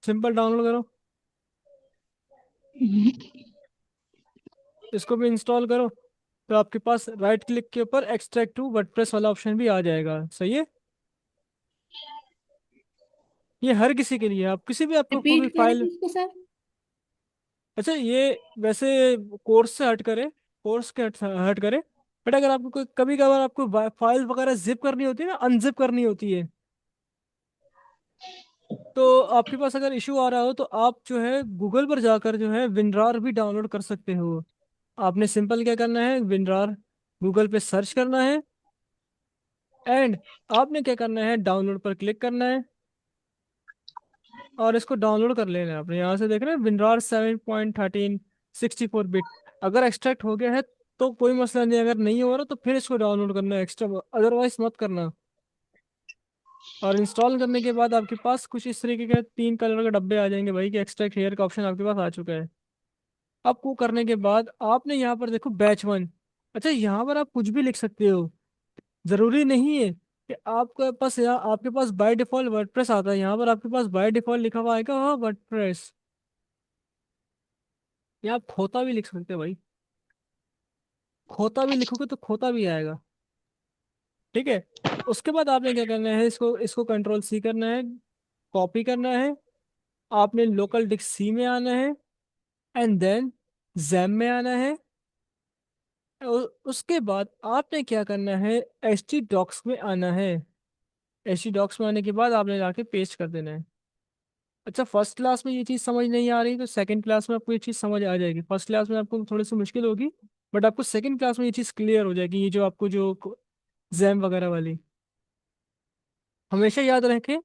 B: सिंपल डाउनलोड करो, इसको भी इंस्टॉल करो। तो आपके पास राइट क्लिक के ऊपर एक्सट्रैक्ट टू वर्डप्रेस वाला ऑप्शन भी आ जाएगा। सही है, ये हर किसी के लिए, आप किसी भी आपको कोई भी
I: रिपीट करें
B: फाइल।
I: इसको सर।
B: अच्छा, ये वैसे कोर्स से हट करे, कोर्स के हट करे, बट अगर आपको कोई कभी कभार आपको फाइल वगैरह जिप करनी होती है ना, अनजिप करनी होती है, तो आपके पास अगर इशू आ रहा हो तो आप जो है गूगल पर जाकर जो है विनरार भी डाउनलोड कर सकते हो। आपने सिंपल क्या करना है, विनरार गूगल पे सर्च करना है, एंड आपने क्या करना है, डाउनलोड पर क्लिक करना है और इसको डाउनलोड कर लेना है। आपने यहाँ से देख रहे हैं WinRAR 7.13 64 बिट। अगर एक्सट्रैक्ट हो गया है तो कोई मसला नहीं, अगर नहीं हो रहा तो फिर इसको डाउनलोड करना है एक्स्ट्रा, अदरवाइज मत करना। और इंस्टॉल करने के बाद आपके पास कुछ इस तरीके के 3 कलर के डब्बे आ जाएंगे भाई कि एक्सट्रैक्ट हेयर का ऑप्शन आपके पास आ चुका है। आपको करने के बाद आपने यहाँ पर देखो बैच 1। अच्छा, यहाँ पर आप कुछ भी लिख सकते हो, जरूरी नहीं है कि आपके पास यहाँ आपके पास बाय डिफॉल्ट वर्डप्रेस आता है। यहाँ पर आपके पास बाय डिफॉल्ट लिखा हुआ आएगा हाँ वर्डप्रेस, या आप खोता भी लिख सकते हो भाई, खोता भी लिखोगे तो खोता भी आएगा। ठीक है, उसके बाद आपने क्या करना है, इसको इसको कंट्रोल C करना है, कॉपी करना है, आपने लोकल डिस्क C में आना है एंड देन जैम में आना है। उसके बाद आपने क्या करना है, htdocs में आना है। htdocs में आने के बाद आपने जाके पेस्ट कर देना है। अच्छा, फर्स्ट क्लास में ये चीज़ समझ नहीं आ रही तो सेकंड क्लास में आपको ये चीज़ समझ आ जाएगी। फर्स्ट क्लास में आपको थोड़ी सी मुश्किल होगी, बट आपको सेकंड क्लास में ये चीज़ क्लियर हो जाएगी। ये जो आपको जो जैम वगैरह वाली, हमेशा याद रखें,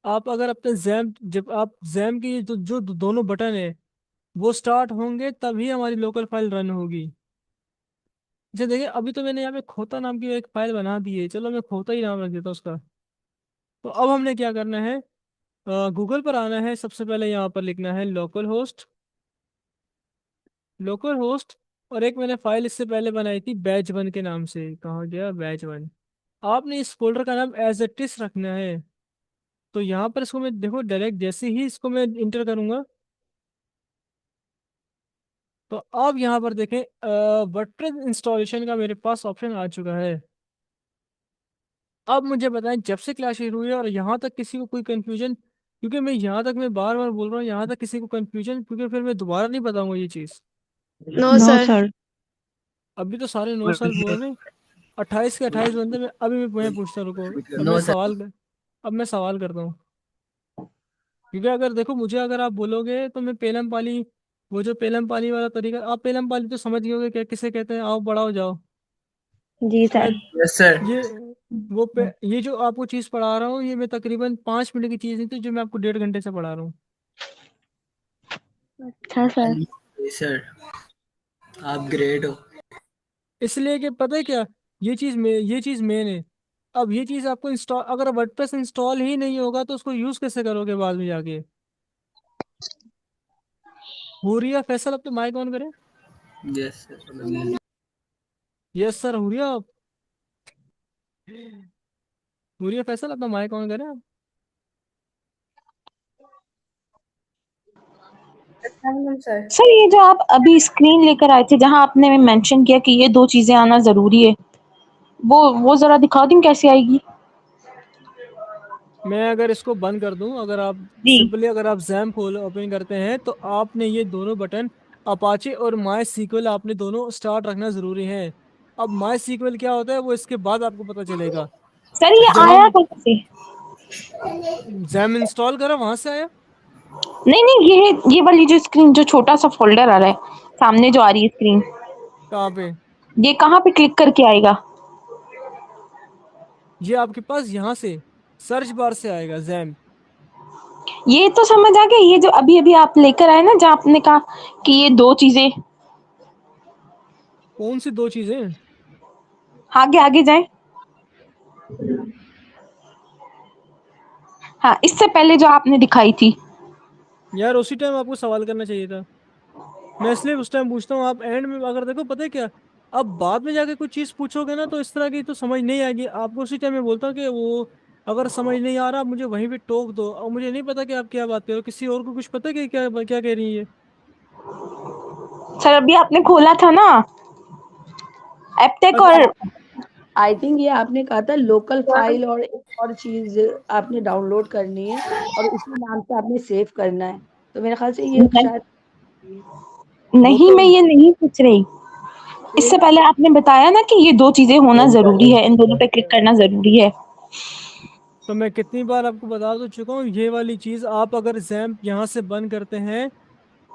B: आप अगर अपने जैम, जब आप जैम की जो दोनों बटन है वो स्टार्ट होंगे तभी हमारी लोकल फाइल रन होगी। अच्छा देखिए, अभी तो मैंने यहाँ पे खोता नाम की एक फाइल बना दी है, चलो मैं खोता ही नाम रख देता हूँ उसका। तो अब हमने क्या करना है, गूगल पर आना है, सबसे पहले यहाँ पर लिखना है लोकल होस्ट, लोकल होस्ट। और एक मैंने फाइल इससे पहले बनाई थी बैच 1 के नाम से, कहाँ गया बैच 1। आपने इस फोल्डर का नाम एज इट इज रखना है। तो यहाँ पर इसको मैं देखो डायरेक्ट जैसे ही इसको मैं इंटर करूंगा तो अब यहाँ पर देखें वर्डप्रेस इंस्टॉलेशन का मेरे पास ऑप्शन आ चुका है। अब मुझे बताएं, जब से क्लास शुरू हुई है और यहाँ तक किसी को कोई कंफ्यूजन, क्योंकि मैं यहाँ तक मैं बार बार बोल रहा हूँ यहाँ तक किसी को कंफ्यूजन, क्योंकि फिर मैं दोबारा नहीं बताऊंगा ये चीज़।
C: No sir.
B: अभी तो सारे 9 साल बोल रहे हैं, 28 के 28 बंदे में। अभी मैं पूछता हूं, रुको, अब मैं
E: नो सर।
B: सवाल कर अब मैं सवाल करता हूँ। क्योंकि अगर देखो मुझे अगर आप बोलोगे तो मैं पेलम पाली, वो जो पेलम पाली वाला तरीका, आप पेलम पाली तो समझ गए होगे क्या किसे कहते हैं, आओ बढ़ाओ जाओ।
C: जी
B: मैं
C: सर।
E: Yes sir.
B: ये ये जो आपको चीज़ पढ़ा रहा हूँ ये मैं तकरीबन 5 मिनट की चीज़ नहीं थी, जो मैं आपको 1.5 घंटे से पढ़ा रहा हूँ।
C: अच्छा सर।
E: सर आप ग्रेट हो।
B: इसलिए कि पता है क्या, ये चीज़ मेन है। अब ये चीज़ आपको इंस्टॉल, अगर वर्डप्रेस इंस्टॉल ही नहीं होगा तो उसको यूज़ कैसे करोगे बाद में जाके। हुरिया फैसल, अब तो माइक ऑन करें।
E: Yes sir.
B: Yes sir, Huriya आप, हुरिया फैसल अपना माइक ऑन करें आप।
M: सर ये जो आप अभी स्क्रीन लेकर आए थे जहां आपने मेंशन किया कि ये 2 चीजें आना जरूरी है, वो जरा दिखा दूं कैसे आएगी।
B: मैं अगर इसको बंद कर दूं, अगर आप
M: जी
B: सिंपली अगर आप जैम खोल ओपन करते हैं तो आपने ये दोनों बटन अपाचे और माई सीक्वल आपने दोनों स्टार्ट रखना जरूरी है। अब माई सीक्वल क्या होता है वो इसके बाद आपको पता चलेगा।
M: सर ये
B: जब
M: आया
B: हम
M: कैसे।
B: जैम इंस्टॉल करा वहां से आया।
M: नहीं नहीं, ये वाली जो स्क्रीन, जो छोटा सा फोल्डर आ रहा है सामने जो आ रही है स्क्रीन,
B: कहाँ पे,
M: ये कहाँ पे क्लिक करके आएगा।
B: ये आपके पास यहाँ से सर्च बार से आएगा जैम।
M: ये तो समझ आ गया, ये जो अभी अभी आप लेकर आए ना जहाँ आपने कहा कि ये 2 चीजें।
B: कौन सी 2 चीजें।
M: आगे आगे जाए। हाँ, इससे पहले जो आपने दिखाई थी।
B: यार उसी टाइम आपको सवाल करना चाहिए था, मैं इसलिए उस टाइम पूछता हूँ। आप एंड में अगर देखो पता है क्या, अब बाद में जाके कुछ चीज़ पूछोगे ना तो इस तरह की तो समझ नहीं आएगी आपको। उसी टाइम में बोलता हूँ कि वो अगर समझ नहीं आ रहा आप मुझे वहीं पे टोक दो। और मुझे नहीं पता कि आप क्या बात कर रहे हो, किसी और को कुछ पता है कि क्या क्या कह रही है।
M: सर अभी आपने खोला था ना एपटेक,
B: अच्छा,
M: और
A: आई थिंक ये आपने कहा था लोकल फाइल और एक और चीज आपने डाउनलोड करनी है और उसी नाम से आपने सेव करना है। तो मेरे ख्याल से ये शायद वो
M: नहीं,
A: तो
M: मैं ये नहीं पूछ रही। इससे पहले आपने बताया ना कि ये 2 चीजें होना जरूरी है, इन दोनों पे क्लिक करना जरूरी है।
B: तो मैं कितनी बार आपको बता तो चुका हूँ, ये वाली चीज़ आप अगर जैम्प यहाँ से बंद करते हैं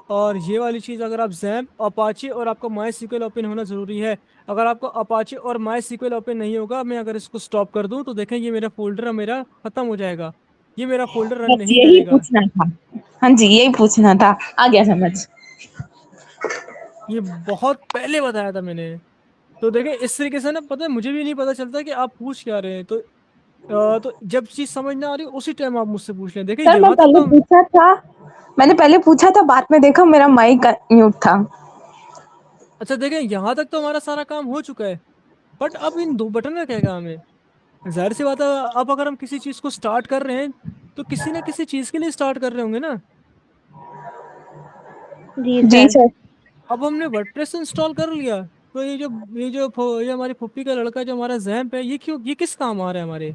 B: और ये वाली चीज़ अगर आप जैम्प अपाचे और आपको माई सीक्वल ओपन होना ज़रूरी है। अगर आपको अपाचे और माई सीक्वल ओपन नहीं होगा, मैं अगर इसको स्टॉप कर दूं तो देखें ये मेरा फोल्डर मेरा ख़त्म हो जाएगा, ये मेरा फोल्डर रन
M: बस
B: नहीं
M: यही
B: करेगा।
M: पूछना था। हाँ जी, यही पूछना था, आ गया समझ।
B: ये बहुत पहले बताया था मैंने। तो देखें इस तरीके से ना, पता है मुझे भी नहीं पता चलता कि आप पूछ क्या रहे हैं। तो जब चीज़ समझ ना आ रही उसी टाइम आप मुझसे पूछ लें। देखिए
M: सर मैं
B: यहाँ तक
M: पहले
B: तो
M: पूछा था, मैंने पहले पूछा था, बाद में देखा मेरा माइक म्यूट था।
B: अच्छा देखें यहाँ तक तो हमारा सारा काम हो चुका है, बट अब इन दो बटन का क्या काम है। जाहिर सी बात है, अब अगर हम किसी चीज़ को स्टार्ट कर रहे हैं तो किसी ना किसी चीज़ के लिए स्टार्ट कर रहे होंगे ना।
C: जी
M: जी
C: सर।
M: सर।
B: अब हमने वर्डप्रेस इंस्टॉल कर लिया, तो ये हमारी फुप्पी का लड़का जो हमारा जैम्प है, ये किस काम आ रहा है हमारे।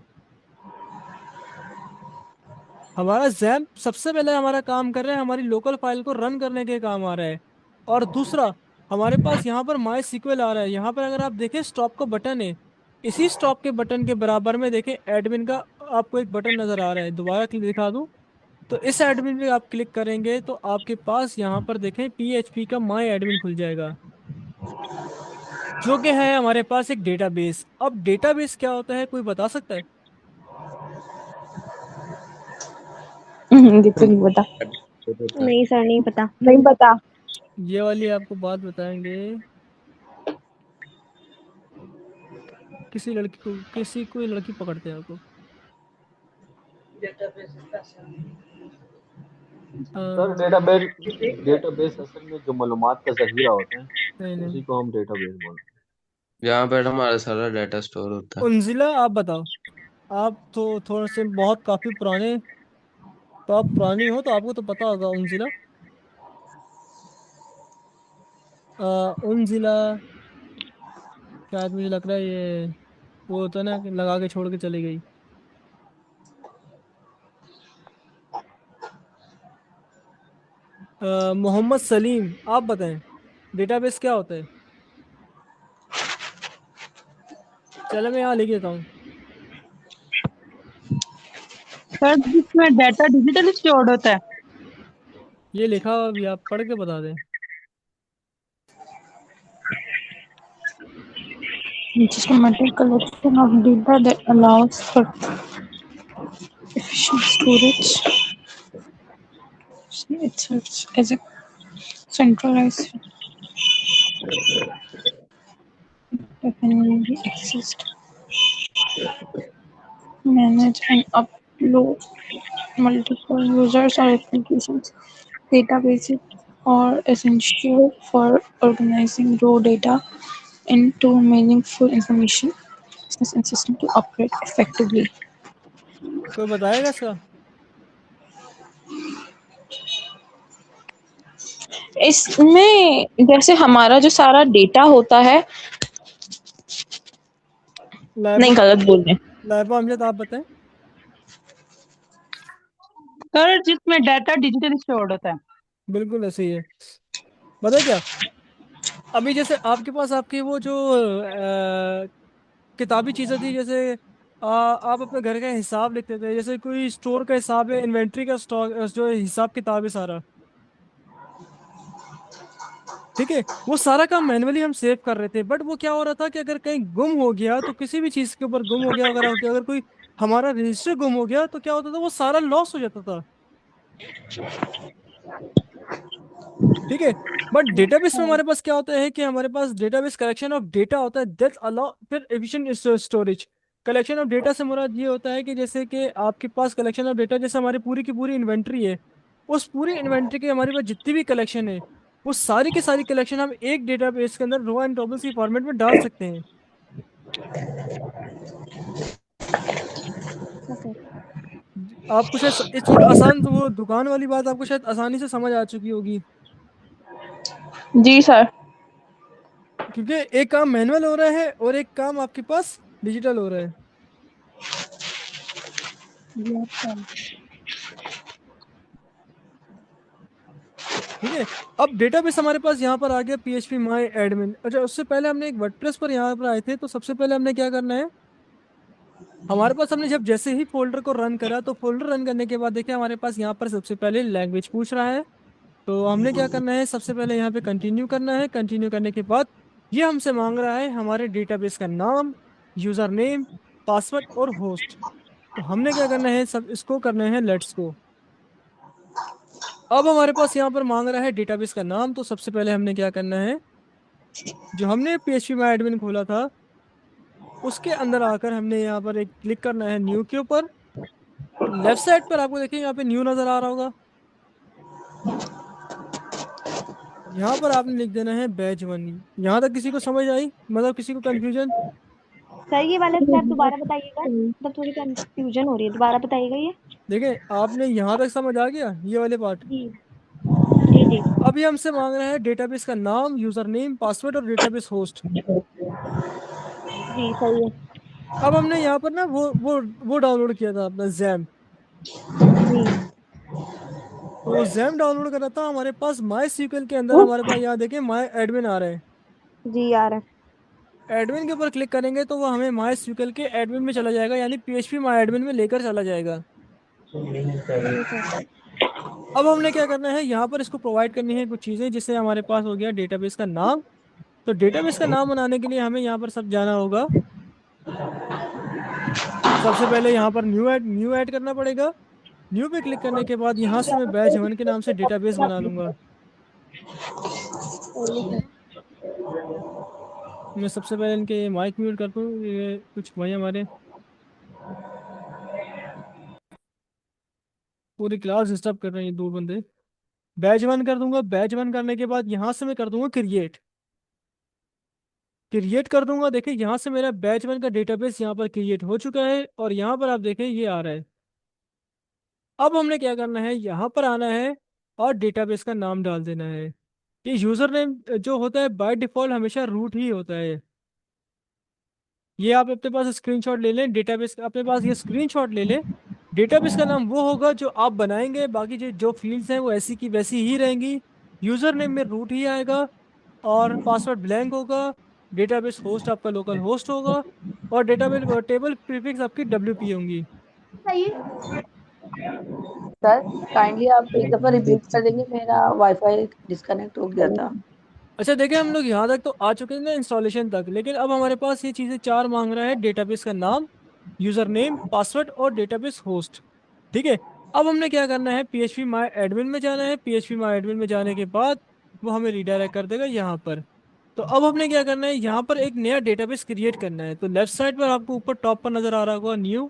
B: हमारा जैम्प सबसे पहले हमारा काम कर रहा है, हमारी लोकल फाइल को रन करने के काम आ रहा है। और दूसरा, हमारे पास यहाँ पर माई सीक्वल आ रहा है। यहाँ पर अगर आप देखें स्टॉप का बटन है, इसी स्टॉप के बटन के बराबर में देखें एडमिन का आपको एक बटन नजर आ रहा है। दोबारा दिखा दूं तो इस एडमिन पे आप क्लिक करेंगे तो आपके पास यहाँ पर देखें PHP का माई एडमिन खुल जाएगा, जो कि है हमारे पास एक डेटाबेस। अब डेटाबेस क्या होता है, कोई बता सकता है।
M: ये तो नहीं पता।
N: होता है।
C: नहीं सर, नहीं पता।
M: नहीं पता।
B: ये वाली आपको बात बताएंगे। किसी कोई लड़की पकड़ते हैं आपको।
P: सर डेटाबेस असल में जो मालूमात का ज़ख़ीरा होता है,
B: नहीं नहीं,
P: उसी को हम डेटाबेस बोलते हैं।
N: यहाँ पर हमारा सारा डाटा स्टोर होता है।
B: उन्जिला आप बताओ। आप तो थोड़े से बहुत काफी पुराने, तो आप पुरानी हो तो आपको तो पता होगा उन्जिला। उन्जिला शायद मुझे लग रहा है ये वो होता है ना कि लगा के छोड़ के चली गई। मोहम्मद सलीम आप बताएं, डेटाबेस क्या होता है। चलो मैं यहाँ लिख देता हूँ।
Q: सर जिसमें डाटा डिजिटली स्टोर्ड होता है।
B: ये लिखा हुआ भी, आप पढ़ के बता दें।
M: Systematic collection of data that allows for efficient storage. It serves as a centralized that can be accessed, manage and upload multiple users or applications. Databases are essential for organizing raw data into meaningful information business and system to operate effectively.
B: कोई बताएगा इसका।
M: इसमें जैसे हमारा जो सारा data होता है, नहीं गलत बोल रहे।
B: लाइबा अमजद आप बताएं।
Q: सर जिसमें डाटा डिजिटली स्टोर्ड होता है।
B: बिल्कुल ऐसे ही है। पता क्या, अभी जैसे आपके पास आपकी वो जो किताबी चीजें थी, जैसे आप अपने घर का हिसाब लिखते थे, जैसे कोई स्टोर का हिसाब है, इन्वेंट्री का स्टॉक जो हिसाब किताब है सारा, ठीक है, वो सारा काम मैन्युअली हम सेव कर रहे थे। बट वो क्या हो रहा था कि अगर कहीं गुम हो गया, तो किसी भी चीज के ऊपर गुम हो गया, अगर कोई हमारा रजिस्टर गुम हो गया तो क्या होता था, वो सारा लॉस हो जाता था। ठीक है, बट डेटाबेस में हमारे पास क्या होता है कि हमारे पास डेटाबेस कलेक्शन ऑफ डेटा होता है दैट अलाउ फिर efficient storage. Collection of data से मुराद ये होता है कि जैसे कि आपके पास कलेक्शन ऑफ डेटा, जैसे हमारी पूरी की पूरी इन्वेंट्री है, उस पूरी इन्वेंट्री के हमारे पास जितनी भी कलेक्शन है, वो सारी की सारी कलेक्शन हम एक डेटाबेस के अंदर रो एंड टेबल्स की फॉर्मेट में डाल सकते हैं। आपको शायद ये थोड़ा आसान, तो वो दुकान वाली बात आपको शायद आसानी से समझ आ चुकी होगी,
M: जी सर।
B: क्योंकि एक काम मैनुअल हो रहा है और एक काम आपके पास डिजिटल हो रहा है। ठीक है, अब डेटाबेस हमारे पास यहाँ पर आ गया PHP माई एडमिन। अच्छा, उससे पहले हमने एक वर्डप्रेस पर यहाँ पर आए थे, तो सबसे पहले हमने क्या करना है, हमारे पास हमने जब जैसे ही फोल्डर को रन करा, तो फोल्डर रन करने के बाद देखिए हमारे पास यहाँ पर सबसे पहले लैंग्वेज पूछ रहा है। तो हमने क्या करना है, सबसे पहले यहाँ पे कंटिन्यू करना है। कंटिन्यू करने के बाद ये हमसे मांग रहा है हमारे डेटाबेस का नाम, यूजर नेम, पासवर्ड और होस्ट। तो हमने क्या करना है, सब इसको करना है लेट्स गो। अब हमारे पास यहाँ पर मांग रहा है डेटाबेस का नाम, तो सबसे पहले हमने क्या करना है, जो हमने PHP माई एडमिन खोला था उसके अंदर आकर हमने यहाँ पर एक क्लिक करना है न्यू के ऊपर। लेफ्ट साइड पर आपको देखिए यहाँ पे न्यू नजर आ रहा होगा। यहाँ पर आपने लिख देना है बैच 1। यहाँ तक किसी को समझ आई, मतलब किसी को कंफ्यूजन?
C: सर ये वाला स्टेप दोबारा बताइएगा, मतलब थोड़ी कंफ्यूजन हो रही है, दोबारा बताइएगा ये।
B: देखिए आपने यहाँ तक समझ आ गया ये वाले पार्ट।
C: जी जी जी
B: अब ये हमसे मांग रहा है डेटाबेस का नाम, यूजर नेम, पासवर्ड और डेटाबेस होस्ट।
C: जी सही है।
B: अब हमने यहाँ पर ना वो डाउनलोड किया था अपना जैम।
C: जी
B: तो वो जैम डाउनलोड कर रहा था हमारे पास माई SQL के अंदर। हमारे पास यहाँ देखें माई एडमिन आ रहा है।
C: जी आ रहा है।
B: एडमिन के ऊपर क्लिक करेंगे तो वो हमें माई SQL के एडमिन में चला जाएगा, यानी PHP माई एडमिन में लेकर चला जाएगा। अब हमने क्या करना है, यहाँ पर इसको प्रोवाइड करनी है कुछ चीज़ें, जिससे हमारे पास हो गया डेटाबेस का नाम। तो डेटाबेस का नाम बनाने के लिए हमें यहाँ पर सब जाना होगा। सबसे पहले यहाँ पर न्यू ऐड करना पड़ेगा। न्यू पे क्लिक करने के बाद यहाँ से मैं बैच 1 के नाम से डेटाबेस बना लूंगा। मैं सबसे पहले इनके माइक म्यूट करता हूँ, ये कुछ भाई हमारे पूरी क्लास डिस्टर्ब कर रहे हैं, ये दो बंदे। बैच 1 कर दूंगा। बैच 1 करने के बाद यहाँ से मैं कर दूंगा क्रिएट। क्रिएट कर दूंगा। देखिए यहाँ से मेरा बैच 1 का डेटाबेस यहाँ पर क्रिएट हो चुका है और यहाँ पर आप देखें ये आ रहा है। अब हमने क्या करना है, यहाँ पर आना है और डेटाबेस का नाम डाल देना है। ये यूजर नेम जो होता है बाय डिफॉल्ट हमेशा रूट ही होता है। ये आप अपने पास स्क्रीनशॉट ले लें, डेटाबेस अपने पास ये स्क्रीनशॉट ले लें। डेटाबेस का नाम वो होगा जो आप बनाएंगे, बाकी जो फील्ड्स हैं वो ऐसी की वैसी ही रहेंगी। यूजर नेम में रूट ही आएगा और पासवर्ड ब्लैंक होगा। डेटाबेस होस्ट आपका लोकल होस्ट होगा और डेटाबेस टेबल प्रीफिक्स आपकी WP होंगी।
A: सर काइंडली आप एक दफा रिपीट कर देंगे, मेरा वाईफाई डिस्कनेक्ट हो गया था।
B: अच्छा देखिए हम लोग यहाँ तक तो आ चुके हैं ना इंस्टॉलेशन तक, लेकिन अब हमारे पास ये चीज़ें चार मांग रहा है, डेटाबेस का नाम, यूजर नेम, पासवर्ड और डेटाबेस होस्ट। ठीक है। अब हमने क्या करना है, PHP माई एडमिन में जाना है। PHP माई एडमिन में जाने के बाद वो हमें रिडायरेक्ट कर देगा यहाँ पर। तो अब हमने क्या करना है, यहाँ पर एक नया डेटाबेस क्रिएट करना है। तो लेफ्ट साइड पर आपको ऊपर टॉप पर नजर आ रहा होगा न्यू।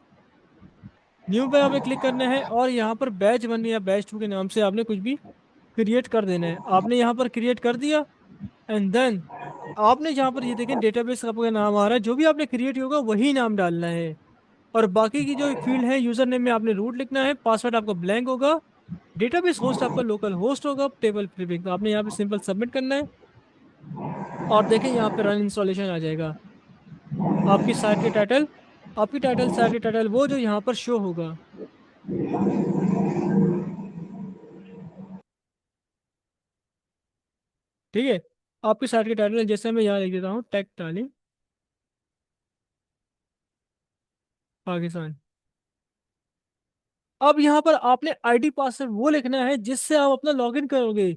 B: न्यू पे हमें क्लिक करना है और यहाँ पर बैच 1 या बैच 2 के नाम से आपने कुछ भी क्रिएट कर देना है। आपने यहाँ पर क्रिएट कर दिया एंड देन आपने यहाँ पर ये देखें डेटाबेस का आपका नाम आ रहा है, जो भी आपने क्रिएट किया होगा वही नाम डालना है। और बाकी की जो फील्ड है, यूजर नेम में आपने रूट लिखना है, पासवर्ड आपका ब्लैंक होगा, डेटाबेस होस्ट आपका लोकल होस्ट होगा, टेबल प्रीफिक्स तो आपने यहाँ पे सिंपल सबमिट करना है। और देखें यहाँ पे रन इंस्टॉलेशन आ जाएगा। आपकी साइट के टाइटल, साइट के टाइटल वो जो यहाँ पर शो होगा। ठीक है। आपकी साइट के टाइटल जैसे मैं यहाँ लिख देता हूँ टेक तालीम पाकिस्तान। अब यहाँ पर आपने ID पासवर्ड वो लिखना है जिससे आप अपना लॉगिन करोगे।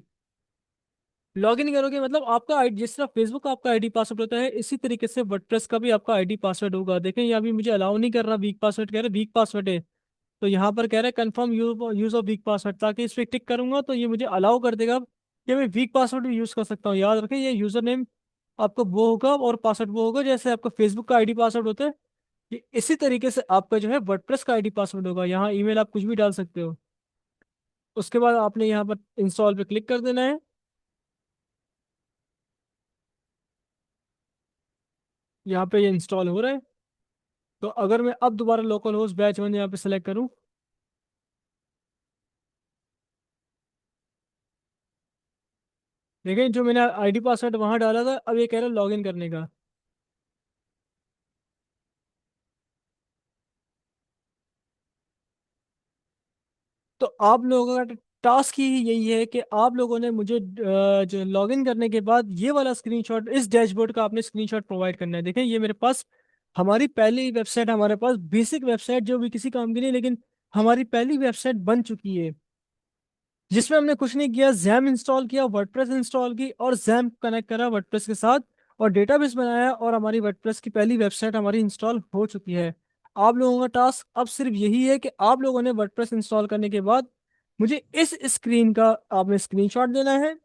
B: लॉगिन करोगे मतलब आपका आईडी, जिस तरह फेसबुक का आपका ID पासवर्ड होता है, इसी तरीके से वर्डप्रेस का भी आपका ID पासवर्ड होगा। देखें यहाँ भी मुझे अलाउ नहीं कर रहा, वीक पासवर्ड कह रहा है, वीक पासवर्ड है। तो यहाँ पर कह रहा है confirm use of week password, ताकि इस पर टिक करूंगा तो ये मुझे अलाउ कर देगा कि मैं वीक पासवर्ड भी यूज कर सकता हूँ। याद रखें ये यूजर नेम आपका वो होगा और पासवर्ड वो होगा, जैसे आपका फेसबुक का ID पासवर्ड होता है, ये इसी तरीके से आपका जो है वर्डप्रेस का ID पासवर्ड होगा। यहाँ ईमेल आप कुछ भी डाल सकते हो। उसके बाद आपने यहाँ पर इंस्टॉल पे क्लिक कर देना है। यहाँ पे ये इंस्टॉल हो रहा है। तो अगर मैं अब दोबारा लोकल होस्ट बैच 1 यहाँ पे सेलेक्ट करूँ, देखें जो मैंने ID पासवर्ड वहाँ डाला था, अब ये कह रहा है लॉगिन करने का। तो आप लोगों का टास्क ही यही है कि आप लोगों ने मुझे जो लॉगिन करने के बाद ये वाला स्क्रीनशॉट, इस डैशबोर्ड का आपने स्क्रीनशॉट प्रोवाइड करना है। देखें ये मेरे पास हमारी पहली वेबसाइट, हमारे पास बेसिक वेबसाइट जो भी किसी काम की नहीं, लेकिन हमारी पहली वेबसाइट बन चुकी है। जिसमें हमने कुछ नहीं किया, जैम इंस्टॉल किया, वर्डप्रेस इंस्टॉल की और जैम कनेक्ट करा वर्डप्रेस के साथ और डेटाबेस बनाया और हमारी वर्डप्रेस की पहली वेबसाइट हमारी इंस्टॉल हो चुकी है। आप लोगों का टास्क अब सिर्फ यही है कि आप लोगों ने वर्डप्रेस इंस्टॉल करने के बाद मुझे इस स्क्रीन का आपने स्क्रीनशॉट देना है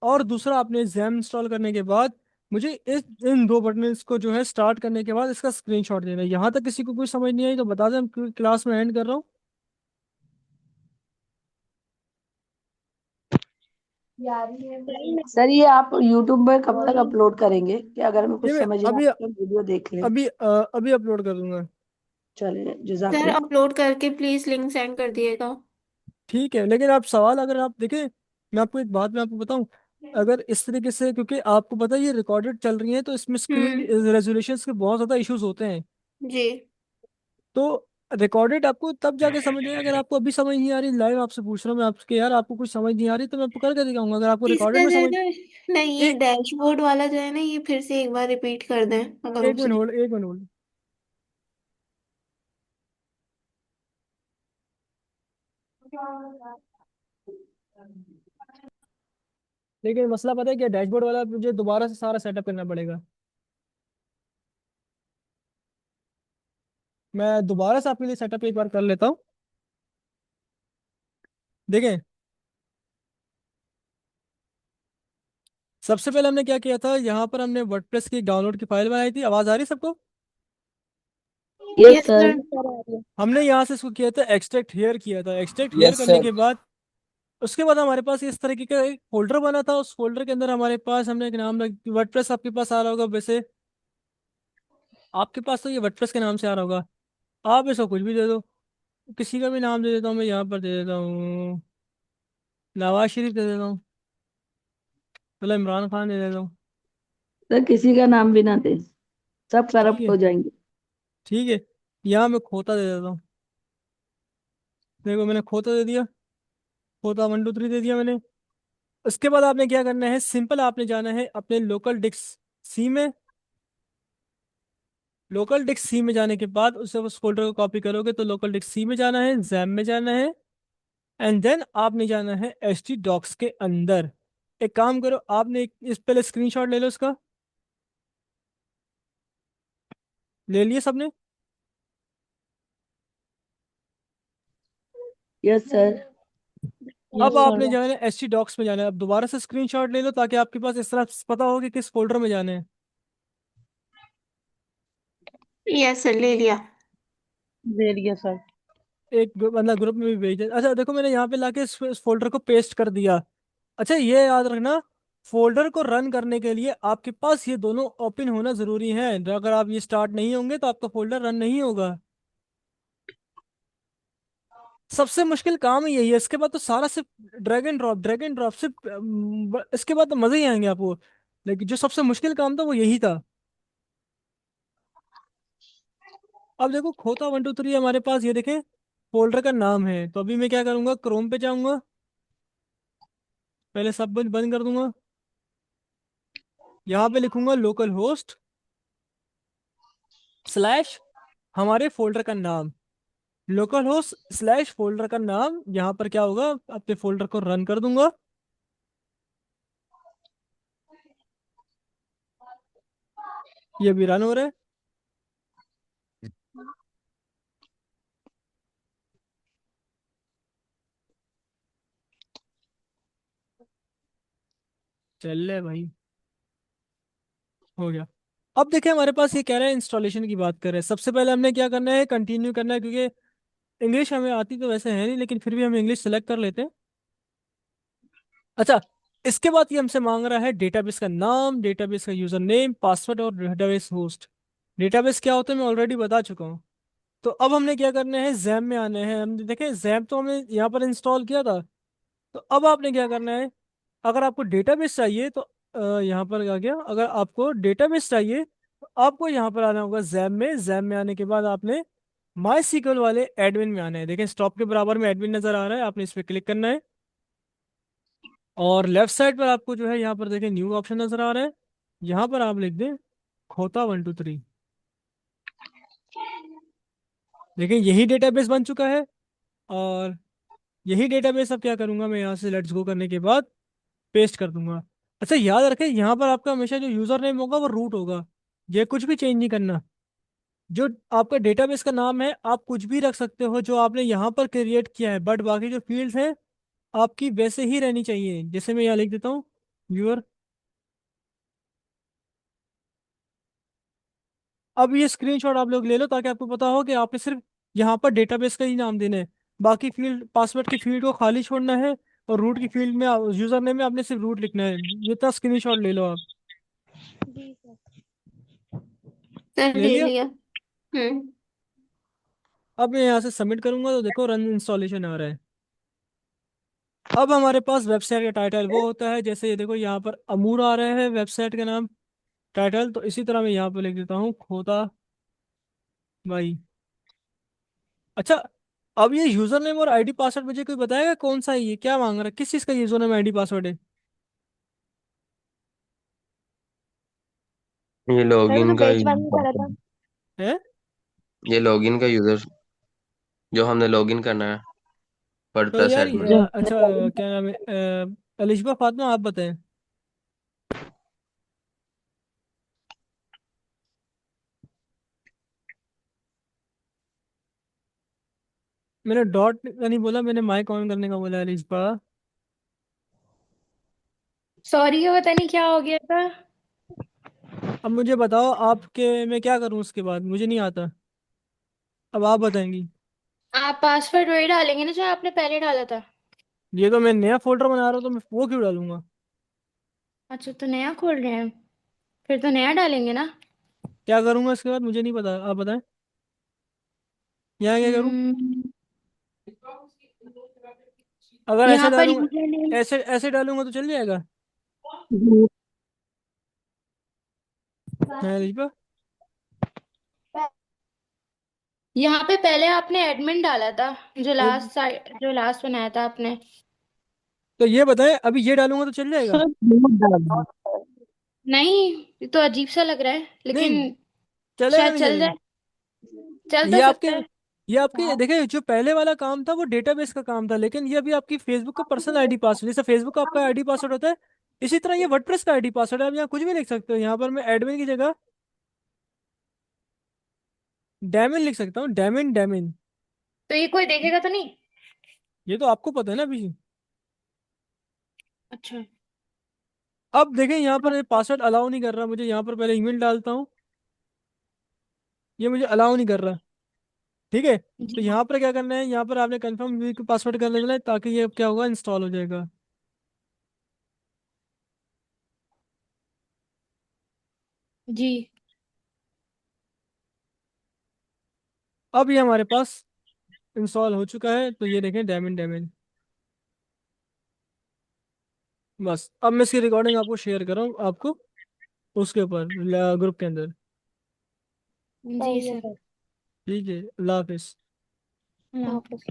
B: और दूसरा आपने जैम इंस्टॉल करने के बाद मुझे इस इन दो बटन्स को जो है स्टार्ट करने के बाद इसका स्क्रीनशॉट देना है। यहाँ तक किसी को कोई समझ नहीं आई तो बता दें, हम क्लास में एंड कर रहा हूँ।
A: सर ये आप YouTube में कब तक अपलोड करेंगे कि अगर हमें
B: ये
A: कुछ
B: मैं
A: समझ ना
B: अभी
A: आए तो वीडियो देख लें?
B: अभी अपलोड कर दूंगा।
A: चलिए
I: सर
A: जज़ाकल्लाह।
I: अपलोड करके प्लीज लिंक सेंड कर दिएगा।
B: ठीक है, लेकिन आप सवाल अगर आप देखें, मैं आपको एक बात मैं आपको बताऊं, अगर इस तरीके से, क्योंकि आपको पता है ये रिकॉर्डेड चल रही है तो इसमें स्क्रीन रेजोल्यूशन के बहुत ज़्यादा इश्यूज होते हैं।
I: जी।
B: तो रिकॉर्डेड आपको तब जाके समझ आएगा। अगर आपको अभी समझ नहीं आ रही, लाइव आपसे पूछ रहा हूँ मैं आपके, यार आपको कुछ समझ नहीं आ रही तो मैं आपको करके दिखाऊंगा। अगर आपको रिकॉर्डेड
I: इसका
B: में
I: जो है
B: समझ,
I: ना, नहीं ये
B: एक
I: डैशबोर्ड वाला जो है ना, ये फिर से एक बार रिपीट कर दें अगर
B: एक मिनट
I: उसने।
B: होल्ड, एक मिनट होल्ड। लेकिन मसला पता है क्या, डैशबोर्ड वाला मुझे दोबारा से सारा सेटअप करना पड़ेगा। मैं दोबारा से आपके लिए सेटअप एक बार कर लेता हूँ। देखें, सबसे पहले हमने क्या किया था, यहाँ पर हमने वर्डप्रेस की डाउनलोड की फाइल बनाई थी। आवाज आ रही है सबको?
A: Yes
I: yes
A: sir.
I: सर।
B: हमने यहाँ से इसको किया था एक्सट्रैक्ट हेयर, किया था एक्सट्रैक्ट हेयर
E: यस
B: करने
E: सर।
B: के बाद उसके बाद हमारे पास इस तरीके का एक फोल्डर बना था। उस फोल्डर के अंदर हमारे पास हमने एक नाम रख, वर्डप्रेस आपके पास आ रहा होगा वैसे, आपके पास तो ये वर्डप्रेस के नाम से आ रहा होगा। आप इसको कुछ भी दे दो, किसी का भी नाम दे देता हूँ मैं, यहाँ पर दे देता हूँ नवाज शरीफ दे देता हूँ, मतलब इमरान खान दे देता हूँ।
A: सर किसी का नाम भी ना दे, सब
B: ठीक
A: करप्ट
B: है,
A: हो जाएंगे।
B: ठीक है, यहाँ मैं खोता दे देता हूँ। देखो मैंने खोता दे दिया, खोता 1 2 3 दे दिया मैंने। उसके बाद आपने क्या करना है, सिंपल आपने जाना है अपने लोकल डिस्क सी में। लोकल डिस्क सी में जाने के बाद उसे उस फोल्डर को कॉपी करोगे तो लोकल डिस्क सी में जाना है, जैम में जाना है एंड देन आपने जाना है एच टी डॉक्स के अंदर। एक काम करो, आपने इस पहले स्क्रीनशॉट ले लो इसका। ले लिए सबने?
A: Yes sir.
B: अब
I: यस
B: आपने
I: सर।
B: जाना है एच टी डॉक्स में जाना है। अब दोबारा से स्क्रीनशॉट ले लो ताकि आपके पास इस तरह पता हो कि किस फोल्डर में जाना है।
I: यस सर, ले लिया।
Q: दे दिया सर।
B: एक मतलब ग्रुप में भी भेज दे। अच्छा देखो, मैंने यहाँ पे लाके इस फोल्डर को पेस्ट कर दिया। अच्छा ये याद रखना, फोल्डर को रन करने के लिए आपके पास ये दोनों ओपन होना जरूरी है। अगर आप ये स्टार्ट नहीं होंगे तो आपका फोल्डर रन नहीं होगा। सबसे मुश्किल काम ही यही है। इसके बाद तो सारा सिर्फ ड्रैग एंड ड्रॉप सिर्फ इसके बाद तो मजे ही आएंगे आपको। लेकिन जो सबसे मुश्किल काम था वो यही था। अब देखो खोता 1 2 3 हमारे पास, ये देखें फोल्डर का नाम है। तो अभी मैं क्या करूंगा, क्रोम पे जाऊंगा, पहले सब कुछ बंद कर दूंगा। यहाँ पे लिखूंगा लोकल होस्ट स्लैश हमारे फोल्डर का नाम, लोकल होस्ट स्लैश फोल्डर का नाम। यहाँ पर क्या होगा, अपने फोल्डर को रन कर दूंगा। ये भी रन हो रहा है। चल रहा है भाई, हो गया। अब देखें हमारे पास ये कह रहा है इंस्टॉलेशन की बात कर रहे हैं। सबसे पहले हमने क्या करना है, कंटिन्यू करना है, क्योंकि इंग्लिश हमें आती तो वैसे है नहीं लेकिन फिर भी हम इंग्लिश सेलेक्ट कर लेते हैं। अच्छा, इसके बाद ये हमसे मांग रहा है डेटाबेस का नाम, डेटाबेस का यूजर नेम, पासवर्ड और डेटाबेस होस्ट। डेटाबेस क्या होता है मैं ऑलरेडी बता चुका हूँ। तो अब हमने क्या करना है, जैम में आना है। हमने देखे जैम तो हमने यहाँ पर इंस्टॉल किया था। तो अब आपने क्या करना है, अगर आपको डेटाबेस चाहिए तो यहाँ पर आ गया, अगर आपको डेटाबेस चाहिए तो आपको यहाँ पर आना होगा जैम में। जैम में आने के बाद आपने माई सीक्वल वाले एडमिन में आना है। देखें स्टॉप के बराबर में एडमिन नजर आ रहा है, आपने इस पर क्लिक करना है और लेफ्ट साइड पर आपको जो है यहाँ पर देखें न्यू ऑप्शन नजर आ रहा है। यहाँ पर आप लिख दें खोता 1 2 3। देखिए यही डेटाबेस बन चुका है। और यही डेटाबेस अब क्या करूंगा मैं, यहाँ से लेट्स गो करने के बाद पेस्ट कर दूंगा। अच्छा याद रखें, यहाँ पर आपका हमेशा जो यूजर नेम होगा वो रूट होगा, ये कुछ भी चेंज नहीं करना। जो आपका डेटाबेस का नाम है आप कुछ भी रख सकते हो जो आपने यहाँ पर क्रिएट किया है, बट बाकी जो फील्ड्स हैं आपकी वैसे ही रहनी चाहिए। जैसे मैं यहाँ लिख देता हूँ व्यूअर। अब ये स्क्रीनशॉट आप लोग ले लो ताकि आपको पता हो कि आपने सिर्फ यहाँ पर डेटाबेस का ही नाम देना है, बाकी फील्ड पासवर्ड की फील्ड को खाली छोड़ना है, और रूट की फील्ड में यूजर नेम में आपने सिर्फ रूट लिखना है। ये तो स्क्रीनशॉट ले लो आप।
C: जी सर।
I: सर
B: ले
I: ले
B: लिया।
I: लिया। हम्म।
B: अब मैं यहाँ से सबमिट करूंगा तो देखो रन इंस्टॉलेशन आ रहा है। अब हमारे पास वेबसाइट का टाइटल वो होता है, जैसे ये देखो यहाँ पर अमूर आ रहा है वेबसाइट का नाम टाइटल, तो इसी तरह मैं यहाँ पर लिख देता हूँ खोता भाई। अच्छा, अब ये यूजर नेम और आईडी पासवर्ड मुझे कोई बताएगा कौन सा है, ये क्या मांग रहा है, किस चीज का यूजर नेम आईडी पासवर्ड है?
N: ये
C: सर वो
N: लॉगिन
C: तो
N: का
C: पेज वन में करा था।
B: है
N: ये लॉगिन का यूजर जो हमने लॉगिन करना है
B: तो
N: वर्डप्रेस
B: यार
N: एडमिन।
B: अच्छा क्या नाम है, अलिशबा फातिमा आप बताएं। मैंने डॉट का नहीं बोला, मैंने माइक ऑन करने का बोला अलिशबा।
H: सॉरी, पता नहीं क्या हो गया था।
B: अब मुझे बताओ आपके मैं क्या करूं उसके बाद, मुझे नहीं आता, अब आप बताएंगी।
H: आप पासवर्ड वही डालेंगे ना जो आपने पहले डाला था?
B: ये तो मैं नया फोल्डर बना रहा हूँ तो मैं वो क्यों डालूंगा?
H: अच्छा, तो नया खोल रहे हैं, फिर तो नया डालेंगे ना।
B: क्या करूंगा इसके बाद मुझे नहीं पता, आप बताएं। यहाँ क्या करूं?
H: हम्म,
B: अगर ऐसे
H: यहाँ पर
B: डालूंगा,
H: यूजर नेम।
B: ऐसे ऐसे डालूंगा तो चल जाएगा? है अलिशबा?
H: यहाँ पे पहले आपने एडमिन डाला था, जो
B: तो
H: लास्ट साइड, जो लास्ट बनाया था आपने।
B: तो ये बताएं, अभी ये डालूंगा तो चल जाएगा?
Q: सर बहुत डाल
H: नहीं, ये तो अजीब सा लग रहा है, लेकिन
B: नहीं चलेगा,
H: शायद
B: नहीं
H: चल
B: चलेगा।
H: जाए। चल
B: ये
H: तो
B: आपके
H: सकता है।
B: ये आपके देखिए, जो पहले वाला काम था वो डेटाबेस का काम था, लेकिन ये अभी आपकी फेसबुक का पर्सनल आईडी पासवर्ड, जैसे फेसबुक का आपका आईडी पासवर्ड होता है, इसी तरह ये वर्डप्रेस का आईडी पासवर्ड है। आप यहाँ कुछ भी लिख सकते हो, यहाँ पर मैं एडमिन की जगह डैमिन लिख सकता हूँ, डैमिन डैमिन।
H: तो ये कोई देखेगा तो नहीं?
B: ये तो आपको पता है ना अभी।
H: अच्छा।
B: अब देखें यहाँ पर पासवर्ड अलाउ नहीं कर रहा मुझे, यहाँ पर पहले ईमेल डालता हूँ, ये मुझे अलाउ नहीं कर रहा। ठीक है, तो
H: जी।
B: यहाँ पर क्या करना है, यहाँ पर आपने कंफर्म पासवर्ड कर लेना है ताकि ये क्या होगा, इंस्टॉल हो जाएगा।
H: जी।
B: अब ये हमारे पास इंस्टॉल हो चुका है, तो ये देखें डैमिन डैमिन। बस अब मैं इसकी रिकॉर्डिंग आपको शेयर कर रहा हूँ, आपको उसके ऊपर ग्रुप के अंदर।
H: जी
C: सही है
H: सर।
C: सर।
B: ठीक है, अल्लाह हाफिज।
H: अल्लाह हाफिज।